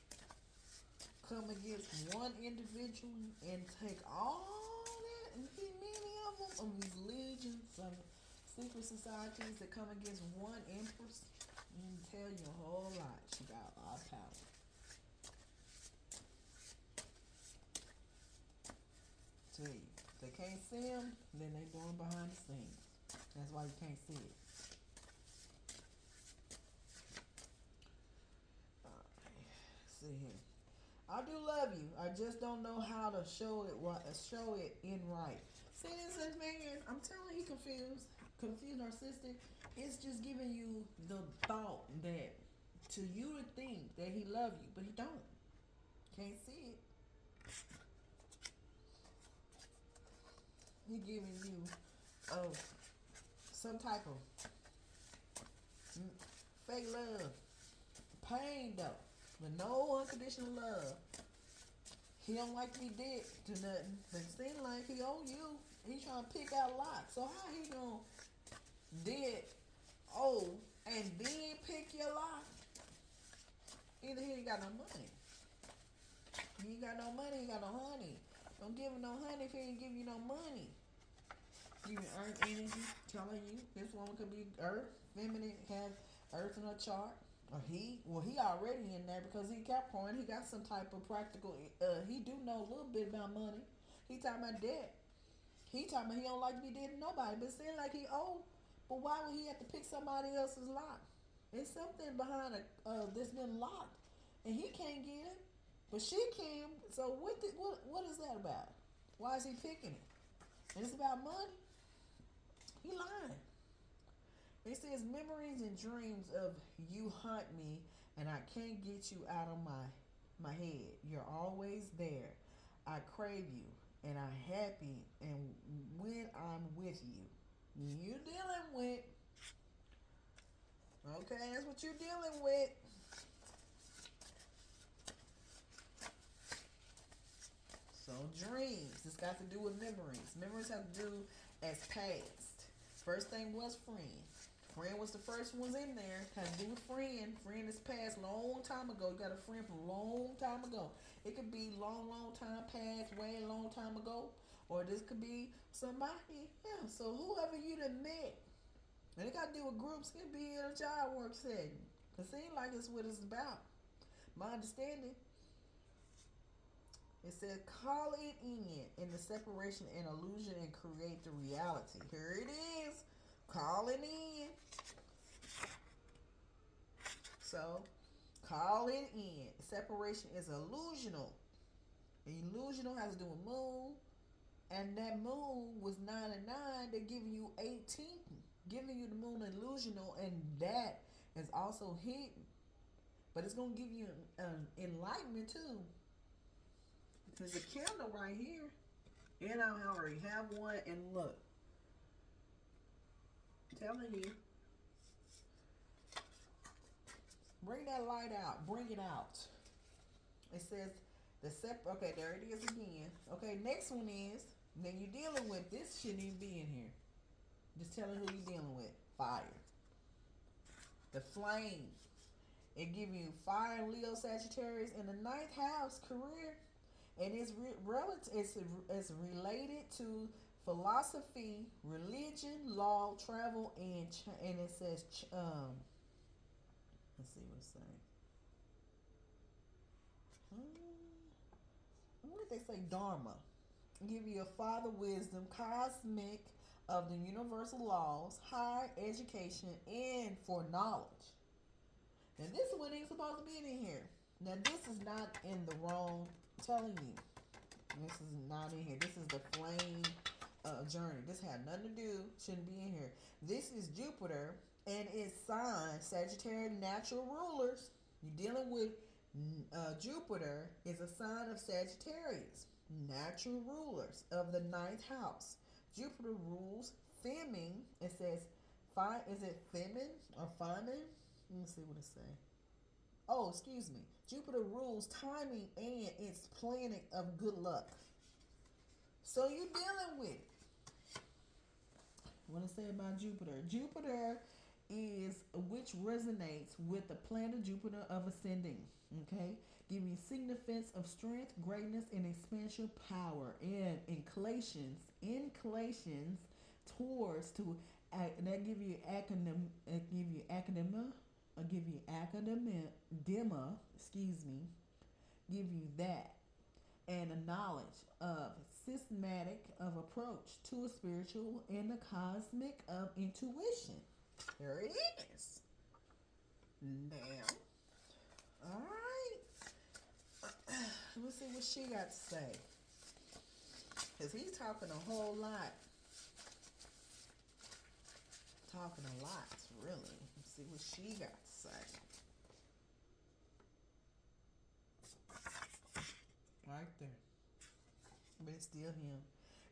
[SPEAKER 1] come against one individual and take all that and be many of them, of these legions of secret societies that come against one empress, and tell you a whole lot. She got a lot of power. Tell you, if they can't see them, then they doing behind the scenes. That's why you can't see it. See here. I do love you. I just don't know how to show it in right. See this man, I'm telling you, confused narcissistic. It's just giving you the thought that to you to think that he love you, but he don't. Can't see it. He giving you some type of fake love, pain though, but no unconditional love. He don't like to be dead to nothing, but it seems like he owe you. He trying to pick out locks. So how he gonna dead owe and then pick your lock? Either he ain't got no money. He ain't got no money, he ain't got no honey. Don't give him no honey if he ain't give you no money. Giving earth energy, telling you this woman could be earth, feminine, have earth in her chart. Or he already in there because he Capricorn. He got some type of practical. He do know a little bit about money. He talking about debt. He talking about he don't like to be dead to nobody, but seem like he owe. But why would he have to pick somebody else's lock? There's something behind this been locked, and he can't get it, but she can. So what is that about? Why is he picking it? And it's about money. He lying. It says memories and dreams of you haunt me, and I can't get you out of my head. You're always there. I crave you, and I'm happy. And when I'm with you, you're dealing with. Okay, that's what you're dealing with. So dreams. This got to do with memories. Memories have to do as past. First thing was friend. Friend was the first ones in there. Had to do with friend. Friend is past long time ago. You got a friend from long time ago. It could be long time past, way long time ago. Or this could be somebody. Yeah, so whoever you done met. And it got to do with groups. It could be in a job work setting. It seems like it's what it's about. My understanding. It said, call it in the separation and illusion and create the reality. Here it is. Call it in. So, call it in. Separation is illusional. Illusional has to do with moon. And that moon was 9 and 9. They're giving you 18. Giving you the moon illusional. And that is also hidden. But it's going to give you enlightenment too. There's a candle right here. And I already have one. And look. I'm telling you. Bring that light out. Bring it out. It says okay, there it is again. Okay, next one is, then you're dealing with, this shouldn't even be in here. Just telling who you're dealing with. Fire. The flame. It give you fire, Leo, Sagittarius in the 9th house, career. And it's related to philosophy, religion, law, travel, and it says let's see what it's saying. What did they say? Dharma. Give you a father wisdom, cosmic of the universal laws, higher education, and for knowledge. Now this one ain't supposed to be in here. Now this is not in the wrong. I'm telling you, this is not in here. This is the flame journey. This had nothing to do. Shouldn't be in here. This is Jupiter and its sign Sagittarius natural rulers. You're dealing with Jupiter is a sign of Sagittarius, natural rulers of the 9th house. Jupiter rules Femin. It says, is it Femin or Femin? Let me see what it says. Oh, excuse me. Jupiter rules timing and its planet of good luck. So you're dealing with it. What I say about Jupiter? Jupiter is which resonates with the planet Jupiter of ascending. Okay, giving significance of strength, greatness, and expansion power, and inclinations towards to that give you give you that, and a knowledge of systematic of approach to a spiritual and the cosmic of intuition. There it is. Now, all right. Let's see what she got to say. Because he's talking a whole lot. Talking a lot, really. Let's see what she got to say. but it's still him.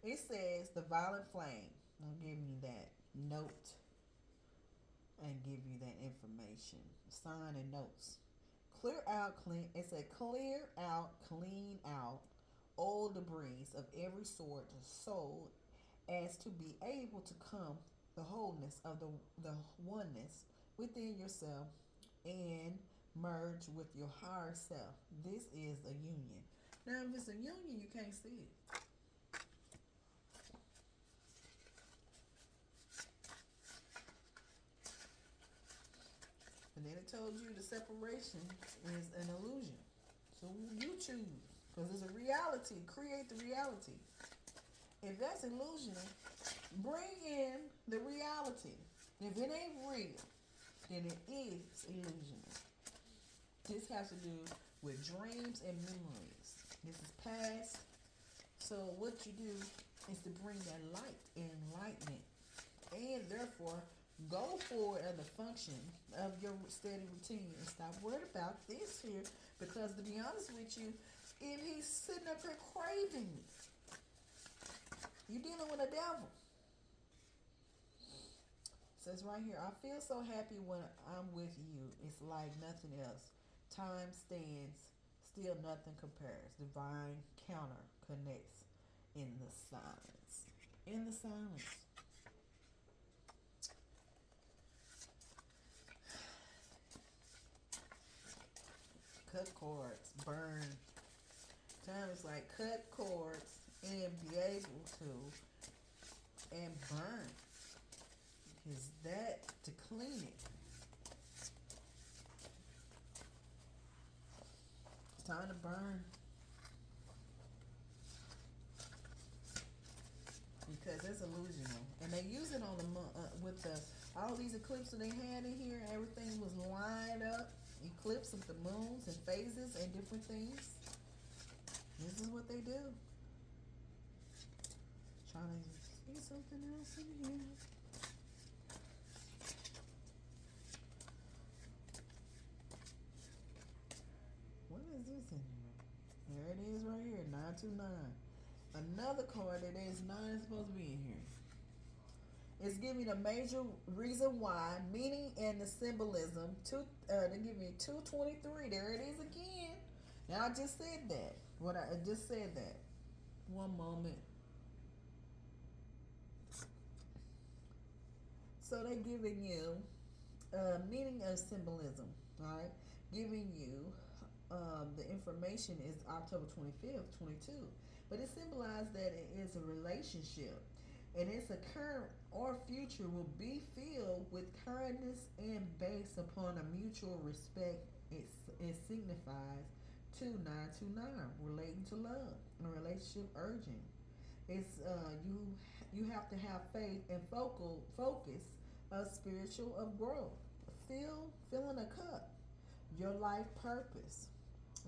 [SPEAKER 1] It says the violent flame. I'll give you that note and give you that information. Sign and notes. Clear out, clean. It said clear out, clean out old debris of every sort, so as to be able to come the wholeness of the oneness within yourself and merge with your higher self. This is a union. Now, if it's a union, you can't see it. And then it told you the separation is an illusion. So you choose. Because it's a reality. Create the reality. If that's illusion, bring in the reality. If it ain't real, then it is illusion. This has to do with dreams and memories. This is past. So what you do is to bring that light and enlightenment. And therefore, go forward in the function of your steady routine and stop worried about this here. Because to be honest with you, if he's sitting up here craving me, you're dealing with a devil. It says right here, I feel so happy when I'm with you. It's like nothing else. Time stands still, nothing compares. Divine counter connects in the silence. In the silence. Cut cords, burn. Time is like cut cords and be able to and burn. Is that to clean it? It's time to burn. Because it's illusional. And they use it on the with the all these eclipses they had in here. Everything was lined up. Eclipse of the moons and phases and different things. This is what they do. Trying to see something else in here. What is this in here? There it is right here, 929. Another card that is not supposed to be in here. It's giving a major reason why, meaning and the symbolism. They give me 223. There it is again. Now I just said that. I just said that. One moment. So they're giving you meaning of symbolism, right? Giving you the information is October 25th, 22. But it symbolizes that it is a relationship. And its a current or future will be filled with kindness and based upon a mutual respect. It signifies 2929, relating to love, and a relationship urging. It's you have to have faith and focus of spiritual of growth. Filling a cup, your life purpose.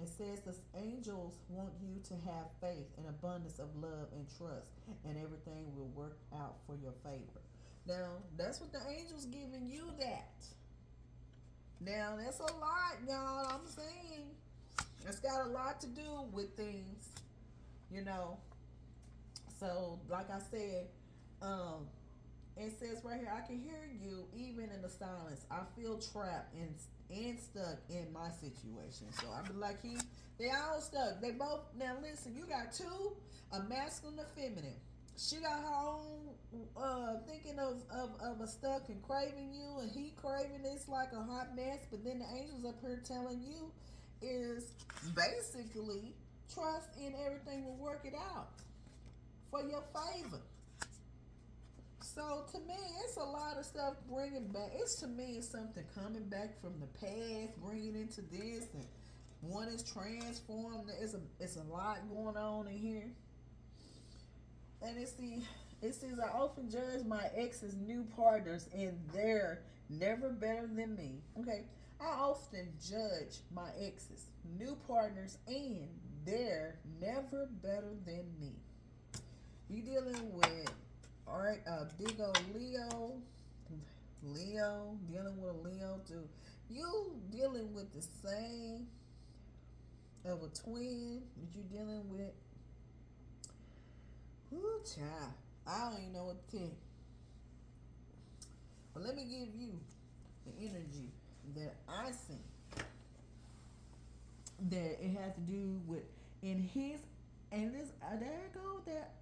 [SPEAKER 1] It says the angels want you to have faith and abundance of love and trust, and everything will work out for your favor. Now, that's what the angels giving you that. Now, that's a lot, y'all. I'm saying it's got a lot to do with things, you know. So, like I said, it says right here, I can hear you even in the silence. I feel trapped and stuck in my situation. So I be like, they all stuck. They both, now listen, you got two, a masculine and feminine. She got her own thinking of a stuck and craving you, and he craving it's like a hot mess. But then the angels up here telling you is basically trust in everything will work it out for your favor. So to me, it's a lot of stuff bringing back. It's to me, it's something coming back from the past, bringing into this, and one is transformed. It's a lot going on in here. And it says I often judge my ex's new partners, and they're never better than me. Okay, I often judge my ex's new partners, and they're never better than me. You dealing with big old Leo, dealing with a Leo too. You dealing with the same of a twin that you dealing with. Whoo, child. I don't even know what to tell you. But let me give you the energy that I see. That it has to do with in his and this there you go that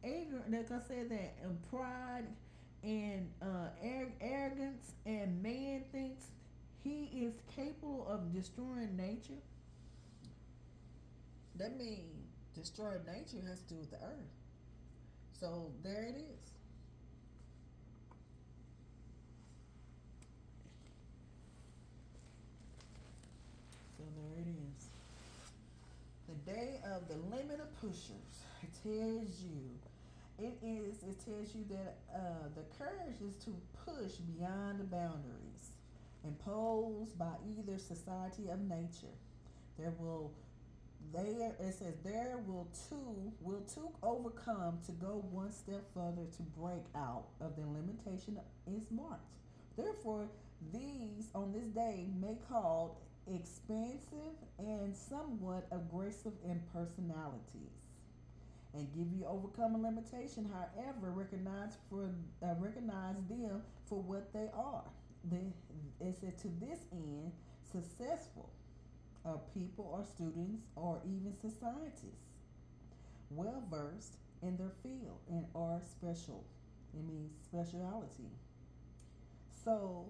[SPEAKER 1] anger like I said that pride and arrogance and man thinks he is capable of destroying nature. That means destroying nature has to do with the earth. So there it is. So there it is. The day of the limit of pushers. It tells you. It tells you that the courage is to push beyond the boundaries imposed by either society of nature. There will there it says there will two overcome to go one step further to break out of the limitation is marked. Therefore, these on this day may called expansive and somewhat aggressive in personalities and give you overcoming limitation. However, recognize them for what they are. It said to this end, successful people or students or even societies, well versed in their field and are special. It means speciality. So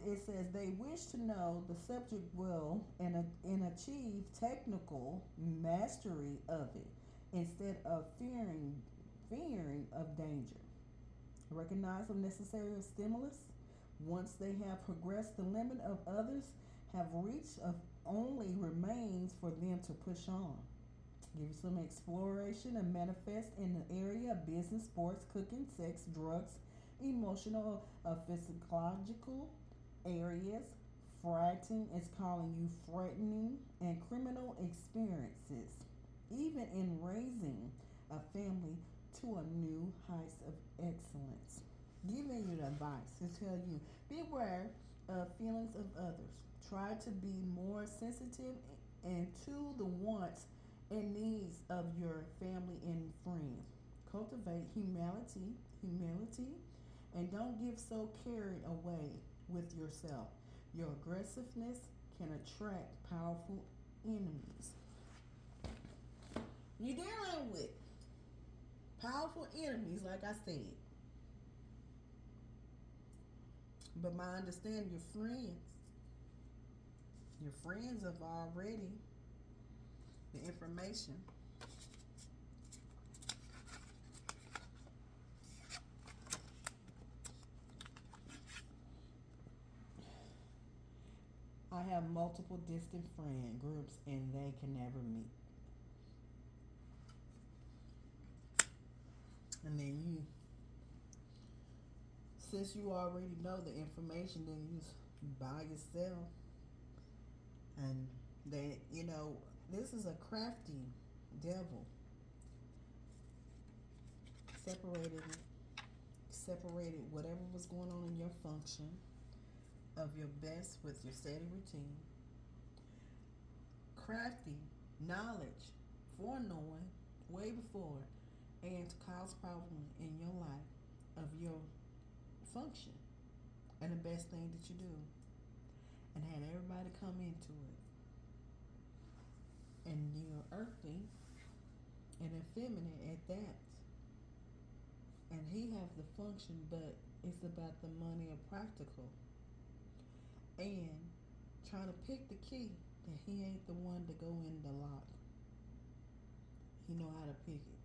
[SPEAKER 1] it says they wish to know the subject well and achieve technical mastery of it instead of fearing of danger. Recognize the necessary stimulus once they have progressed the limit of others have reached of only remains for them to push on. Give you some exploration and manifest in the area of business, sports, cooking, sex, drugs, emotional, physiological areas. Frighting is calling you threatening and criminal experiences, even in raising a family to a new heights of excellence. Giving you the advice to tell you beware of feelings of others. Try to be more sensitive and to the wants and needs of your family and friends. Cultivate humility, and don't get so carried away with yourself. Your aggressiveness can attract powerful enemies. You're dealing with powerful enemies, like I said. But my understanding, your friends have already the information. I have multiple distant friend groups and they can never meet. And then since you already know the information, then you by yourself. And they, this is a crafty devil. Separated, separated whatever was going on in your function of your best with your steady routine. Crafty knowledge, foreknowing way before, and to cause problem in your life of your function and the best thing that you do, and had everybody come into it. And you're earthly and effeminate at that. And he has the function, but it's about the money of practical. And trying to pick the key that he ain't the one to go in the lock. He know how to pick it.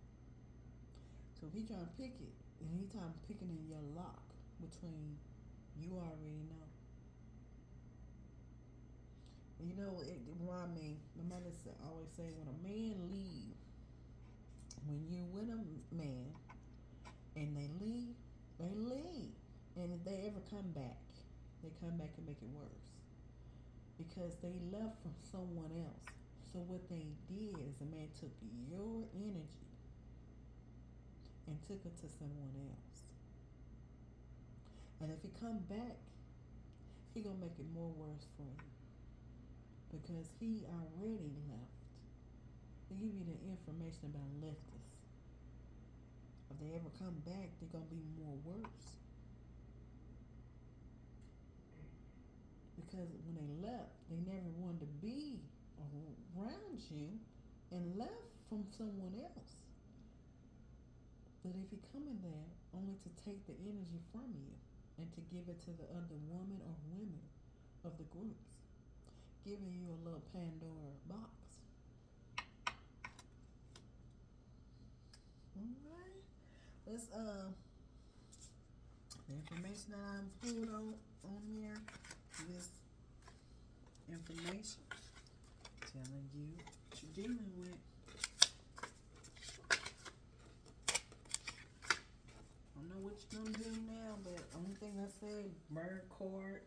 [SPEAKER 1] So if he trying to pick it, and he trying to pick it in your lock between you already know. It remind me, my mother always say when a man leave, when you with a man and they leave. And if they ever come back, they come back and make it worse. Because they left from someone else. So what they did is the man took your energy and took it to someone else. And if he come back, he gonna make it more worse for you. Because he already left. They give you the information about leftists. If they ever come back, they're going to be more worse. Because when they left, they never wanted to be around you and left from someone else. But if you come in there only to take the energy from you and to give it to the other woman or women of the groups, giving you a little Pandora box. Alright. Let's the information that I'm pulled on here, this information telling you what you're dealing with. I don't know what you're gonna do now, but only thing I said, burn cord,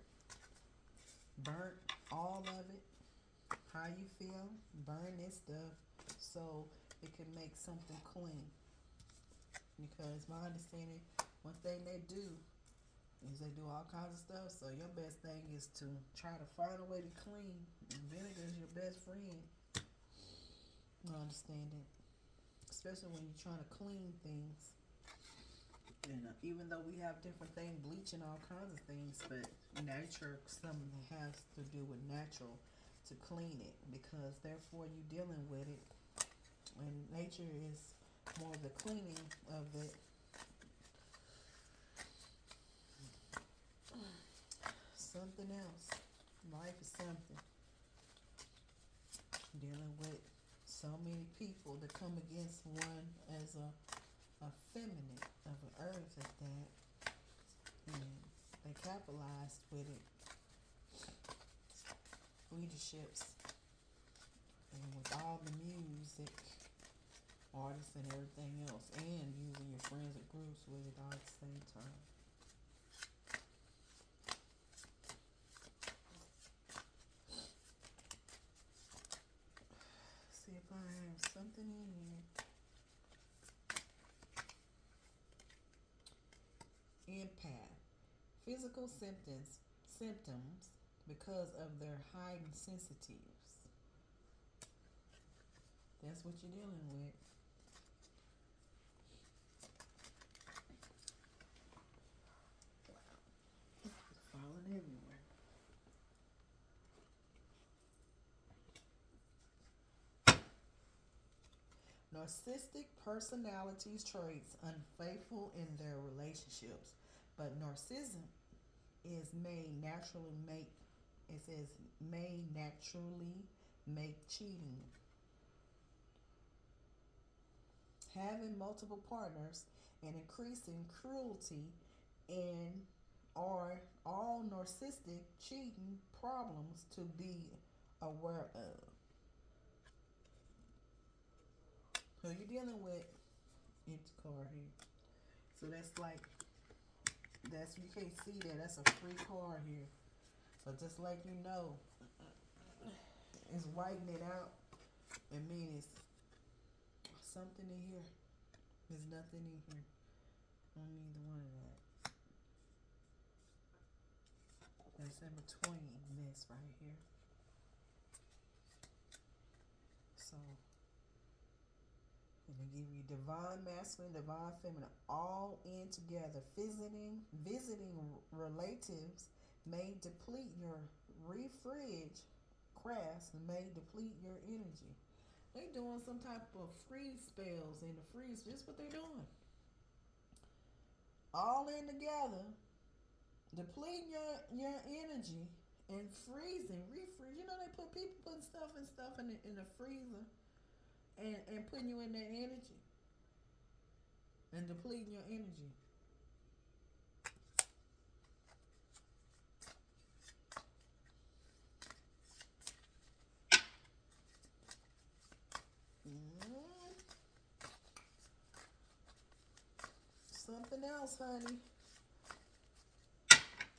[SPEAKER 1] burn all of it. How you feel, burn this stuff so it can make something clean. Because my understanding, one thing they do is they do all kinds of stuff. So your best thing is to try to find a way to clean. And vinegar is your best friend. I understand it. Especially when you're trying to clean things. And even though we have different things, bleaching all kinds of things, but nature, something that has to do with natural to clean it, because therefore you're dealing with it, and nature is more the cleaning of it. Something else. Life is something. Dealing with so many people that come against one as a feminine of an earth at that, and they capitalized with it. Leaderships, and with all the music, artists and everything else, and using your friends and groups with it all at the same time. See if I have something in here. Empath. Physical symptoms because of their heightened sensitives. That's what you're dealing with. Falling everywhere. Narcissistic personalities traits unfaithful in their relationships, but narcissism is may naturally make cheating. Having multiple partners and increasing cruelty and are all narcissistic cheating problems to be aware of. Who you dealing with? Empty card here. So that's you can't see that. That's a free card here. But just like you know, it's whiting it out. It means something in here. There's nothing in here on either one of that. That's in between this right here. So, and they give you divine masculine, divine feminine, all in together. Visiting relatives may deplete your refridge crafts and may deplete your energy. They doing some type of freeze spells in the freeze. Just what they're doing. All in together, depleting your energy and freezing, refreeze. You know they people putting stuff in the freezer and putting you in that energy and depleting your energy. Something else, honey.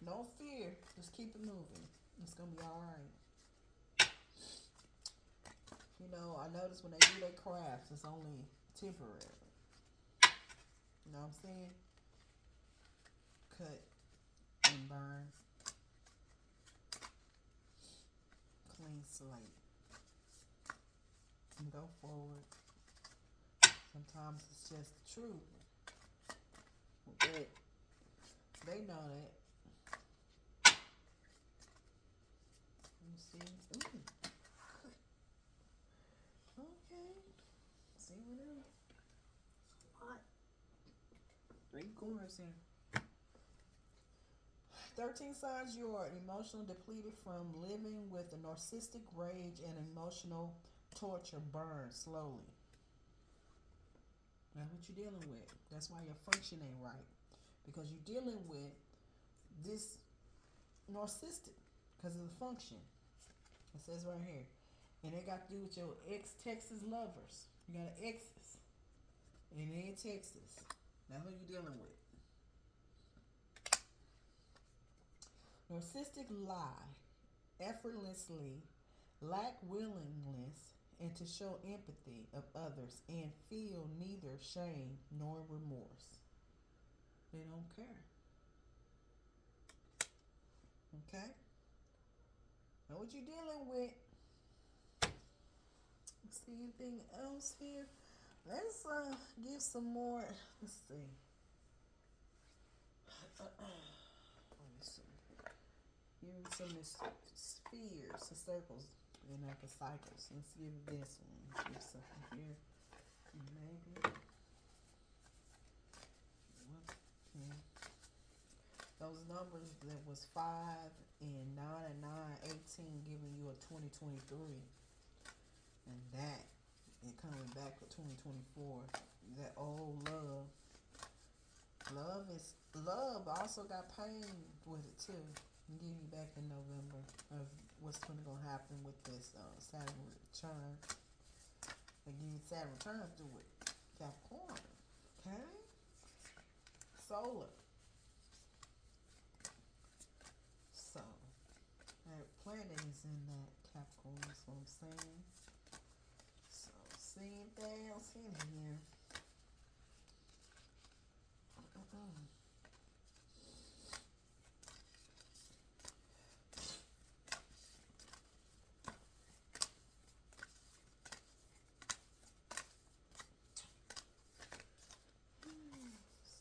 [SPEAKER 1] No fear. Just keep it moving. It's gonna be all right. You know, I notice when they do their crafts, it's only temporary. You know what I'm saying? Cut and burn. Clean slate. And go forward. Sometimes it's just the truth. But they know that. Let me see. Ooh. Okay. See what else? What? 3 corners here. 13 signs you are emotionally depleted from living with a narcissistic rage and emotional torture burns slowly. That's what you're dealing with. That's why your function ain't right. Because you're dealing with this narcissistic because of the function. It says right here. And it got to do with your ex-Texas lovers. You got an exes. And they in Texas. That's what you're dealing with. Narcissistic lie, effortlessly, lack willingness, and to show empathy of others and feel neither shame nor remorse. They don't care. Okay? Know what you're dealing with. See anything else here? Let's give some more. Let's see. Let me see. Give me some of the spheres, the circles, and like the cycles. Let's give this one. Give something here. Maybe. Okay. Those numbers that was 5 and 9 and 9, 18, giving you a 2023. And that, and coming back for 2024, that old love. Love also got pain with it too. I'm giving you back in November of what's going to happen with this Saturn return. They give you Saturn return through it. Capricorn. Okay? Solar. So, that planet is in that Capricorn, that's what I'm saying. So, see anything else in here?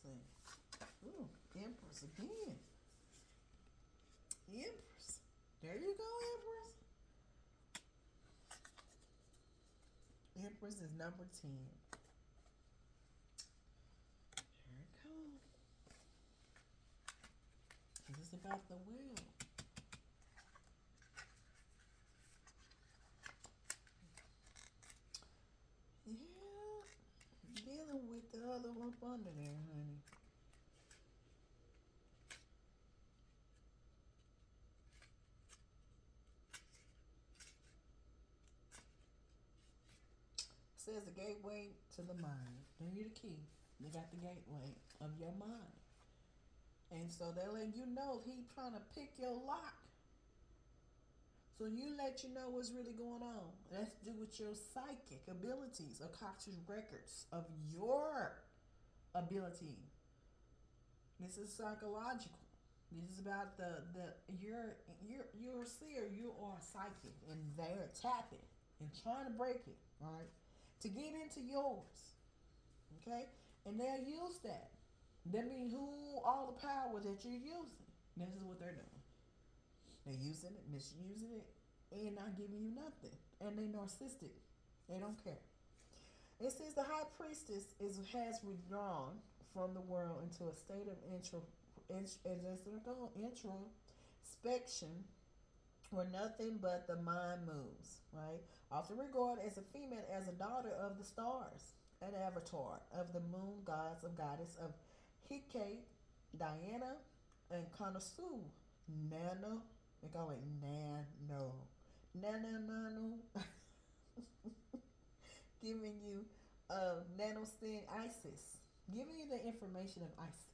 [SPEAKER 1] See. Ooh, Empress again. Empress. There you go, Empress. Empress is number 10. Here it comes. This is about the will. Yeah. Dealing with the other one up under there, honey. Says the gateway to the mind. Then you're the key. They got the gateway of your mind. And so they're letting you know if he trying to pick your lock. So you let you know what's really going on. That's to do with your psychic abilities, Akashic records of your ability. This is psychological. This is about you're a seer, you are psychic, and they're tapping and trying to break it, right? To get into yours. Okay? And they'll use that. That means who all the power that you're using. This is what they're doing. They're using it, misusing it, and not giving you nothing. And they narcissistic. They don't care. It says the high priestess has withdrawn from the world into a state of introspection where nothing but the mind moves, right? Often regarded as a female, as a daughter of the stars, an avatar of the moon gods of goddess of Hecate, Diana, and Kangaroo. Nano, they call it Nano. Nano. Giving you nanosyn Isis. Giving you the information of Isis.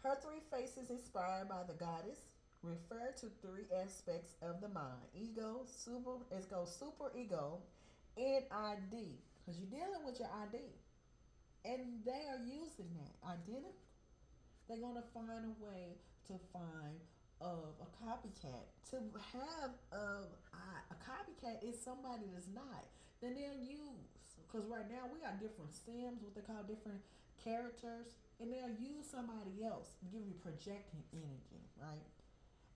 [SPEAKER 1] Her 3 faces inspired by the goddess refer to 3 aspects of the mind. Ego, super ego, and ID. Because you're dealing with your ID. And they are using that. Identical. They're going to find a way to find a copycat. To have a copycat is somebody that's not. Then they'll use. Because right now we got different sims, what they call different characters. and they'll use somebody else, give you projecting energy, right?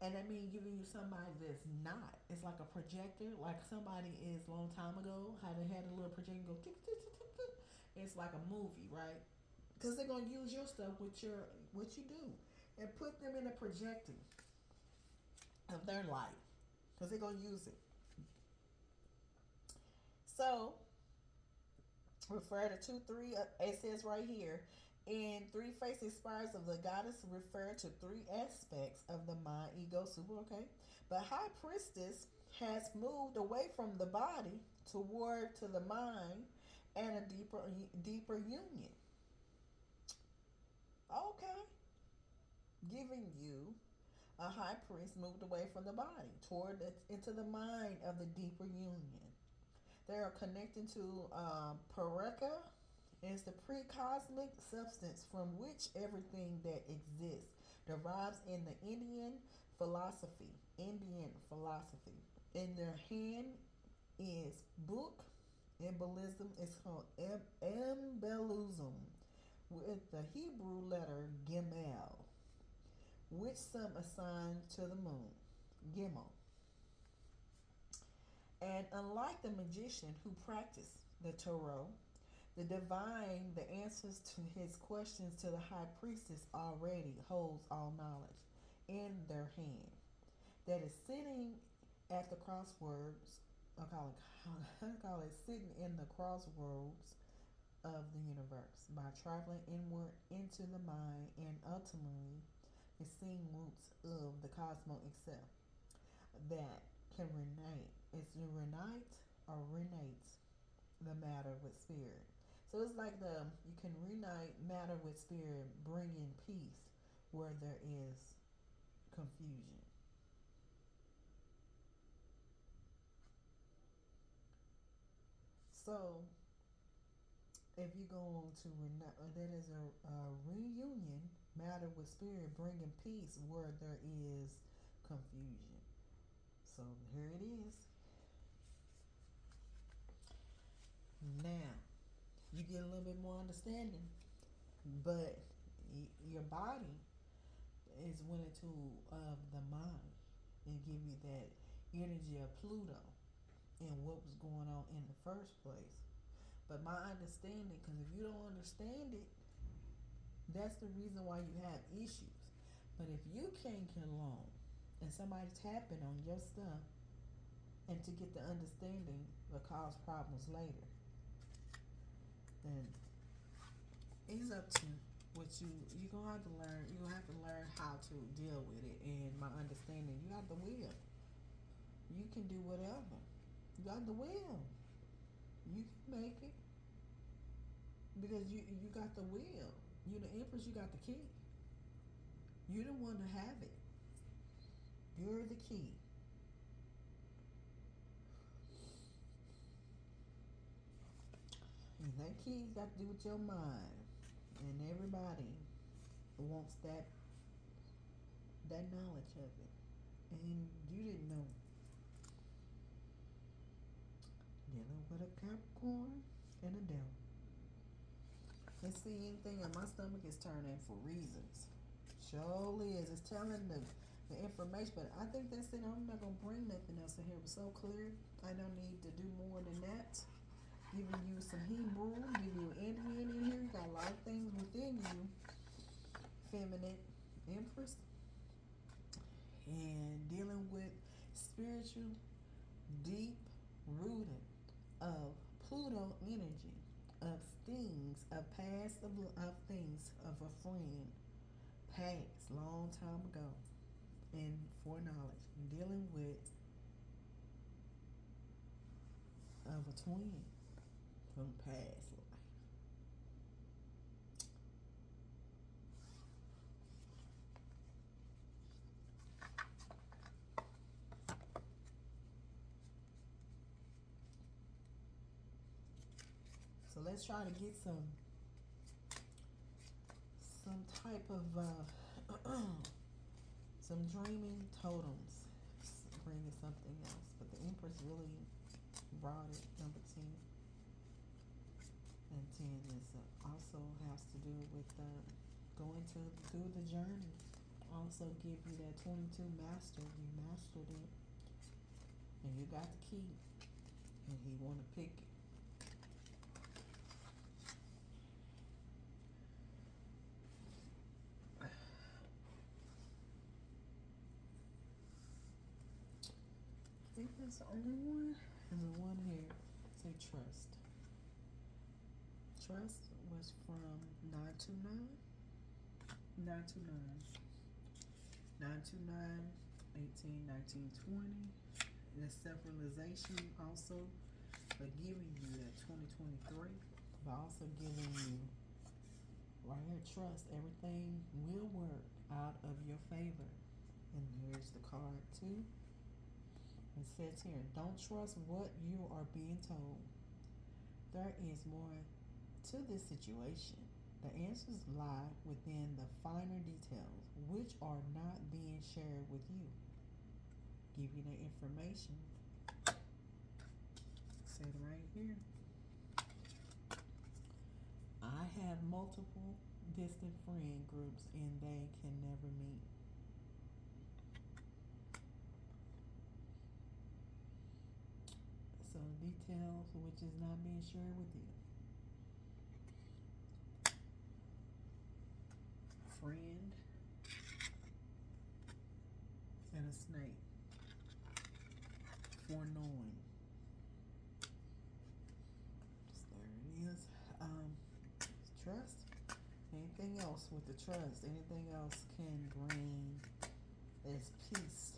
[SPEAKER 1] And that means giving you somebody that's not. It's like a projector, like somebody is a long time ago, how they had a little projector go tick, tick, tick, tick, tick. It's like a movie, right? Because they're gonna use your stuff with your what you do, and put them in a projecting of their life, because they're gonna use it. So refer to 2-3. It says right here, in three faces spires of the goddess refer to three aspects of the mind, ego, super. Okay, but high priestess has moved away from the body toward to the mind and a deeper union. Okay, giving you a high priest moved away from the body toward into the mind of the deeper union. They are connecting to Pareka, is the pre-cosmic substance from which everything that exists derives in the Indian philosophy. Indian philosophy. In their hand is book. Embolism is called embelism with the Hebrew letter Gimel, which some assign to the moon. Gimel. And unlike the magician who practiced the Tarot, the divine, the answers to his questions to the high priestess already holds all knowledge in their hand. That is sitting at the crosswords, I call it sitting in the crossroads of the universe by traveling inward into the mind and ultimately the seeing roots of the cosmos itself that can renate. It's renite or renates the matter with spirit. So it's like you can reunite matter with spirit, bringing peace where there is confusion. So if you go on to that is a reunion, matter with spirit, bringing peace where there is confusion. So here it is. Now you get a little bit more understanding, but your body is winning tool of the mind and give you that energy of Pluto and what was going on in the first place. But my understanding, because if you don't understand it, that's the reason why you have issues. But if you can't get along and somebody tapping on your stuff and to get the understanding will cause problems later, then it's up to what you're gonna have to learn. You're gonna have to learn how to deal with it. And my understanding, you got the will. You can do whatever. You got the will. You can make it because you got the will. You're the Empress. You got the key. You're the one to have it. You're the key. And that key's got to do with your mind. And everybody wants that knowledge of it. And you didn't know. Dealing with a Capricorn and a devil. And see, anything in my stomach is turning for reasons. Surely is. It's telling the information, but I think that's it. I'm not going to bring nothing else in here. It was so clear. I don't need to do more than that. Giving you some Hebrew, giving you Indian in here. You got a lot of things within you. Feminine Empress. And dealing with spiritual, deep rooted of Pluto energy, of things, of past of things, of a friend, past, long time ago, and foreknowledge. Dealing with of a twin from past life. So let's try to get some type of some dreaming totems, bringing something else. But the Empress really brought it, number 10. And 10 is also has to do with going to through the journey. Also give you that 22 master. You mastered it. And you got the key. And he want to pick it. I think that's the only one. And the one here, say trust. Trust was from 929. 929. 929, 18, 19, 20. The self-realization also, but giving you that 2023, but also giving you right here, trust. Everything will work out of your favor. And here's the card too. It says here, don't trust what you are being told. There is more to this situation. The answers lie within the finer details, which are not being shared with you. Give you the information. Said right here. I have multiple distant friend groups and they can never meet. So details which is not being shared with you. Friend and a snake. Foreknowing. There it is. Trust. Anything else with the trust? Anything else can bring is peace,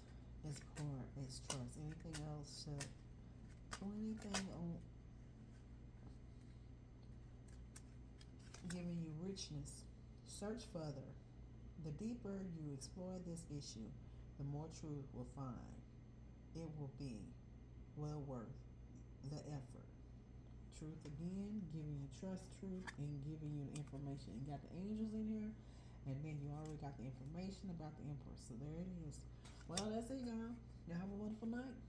[SPEAKER 1] is power, is trust. Anything else should do anything on giving you richness. Search further. The deeper you explore this issue, the more truth will find. It will be well worth the effort. Truth again, giving you trust, truth, and giving you the information. You got the angels in here, and then you already got the information about the Empress. So there it is. Well, that's it, y'all. Y'all have a wonderful night.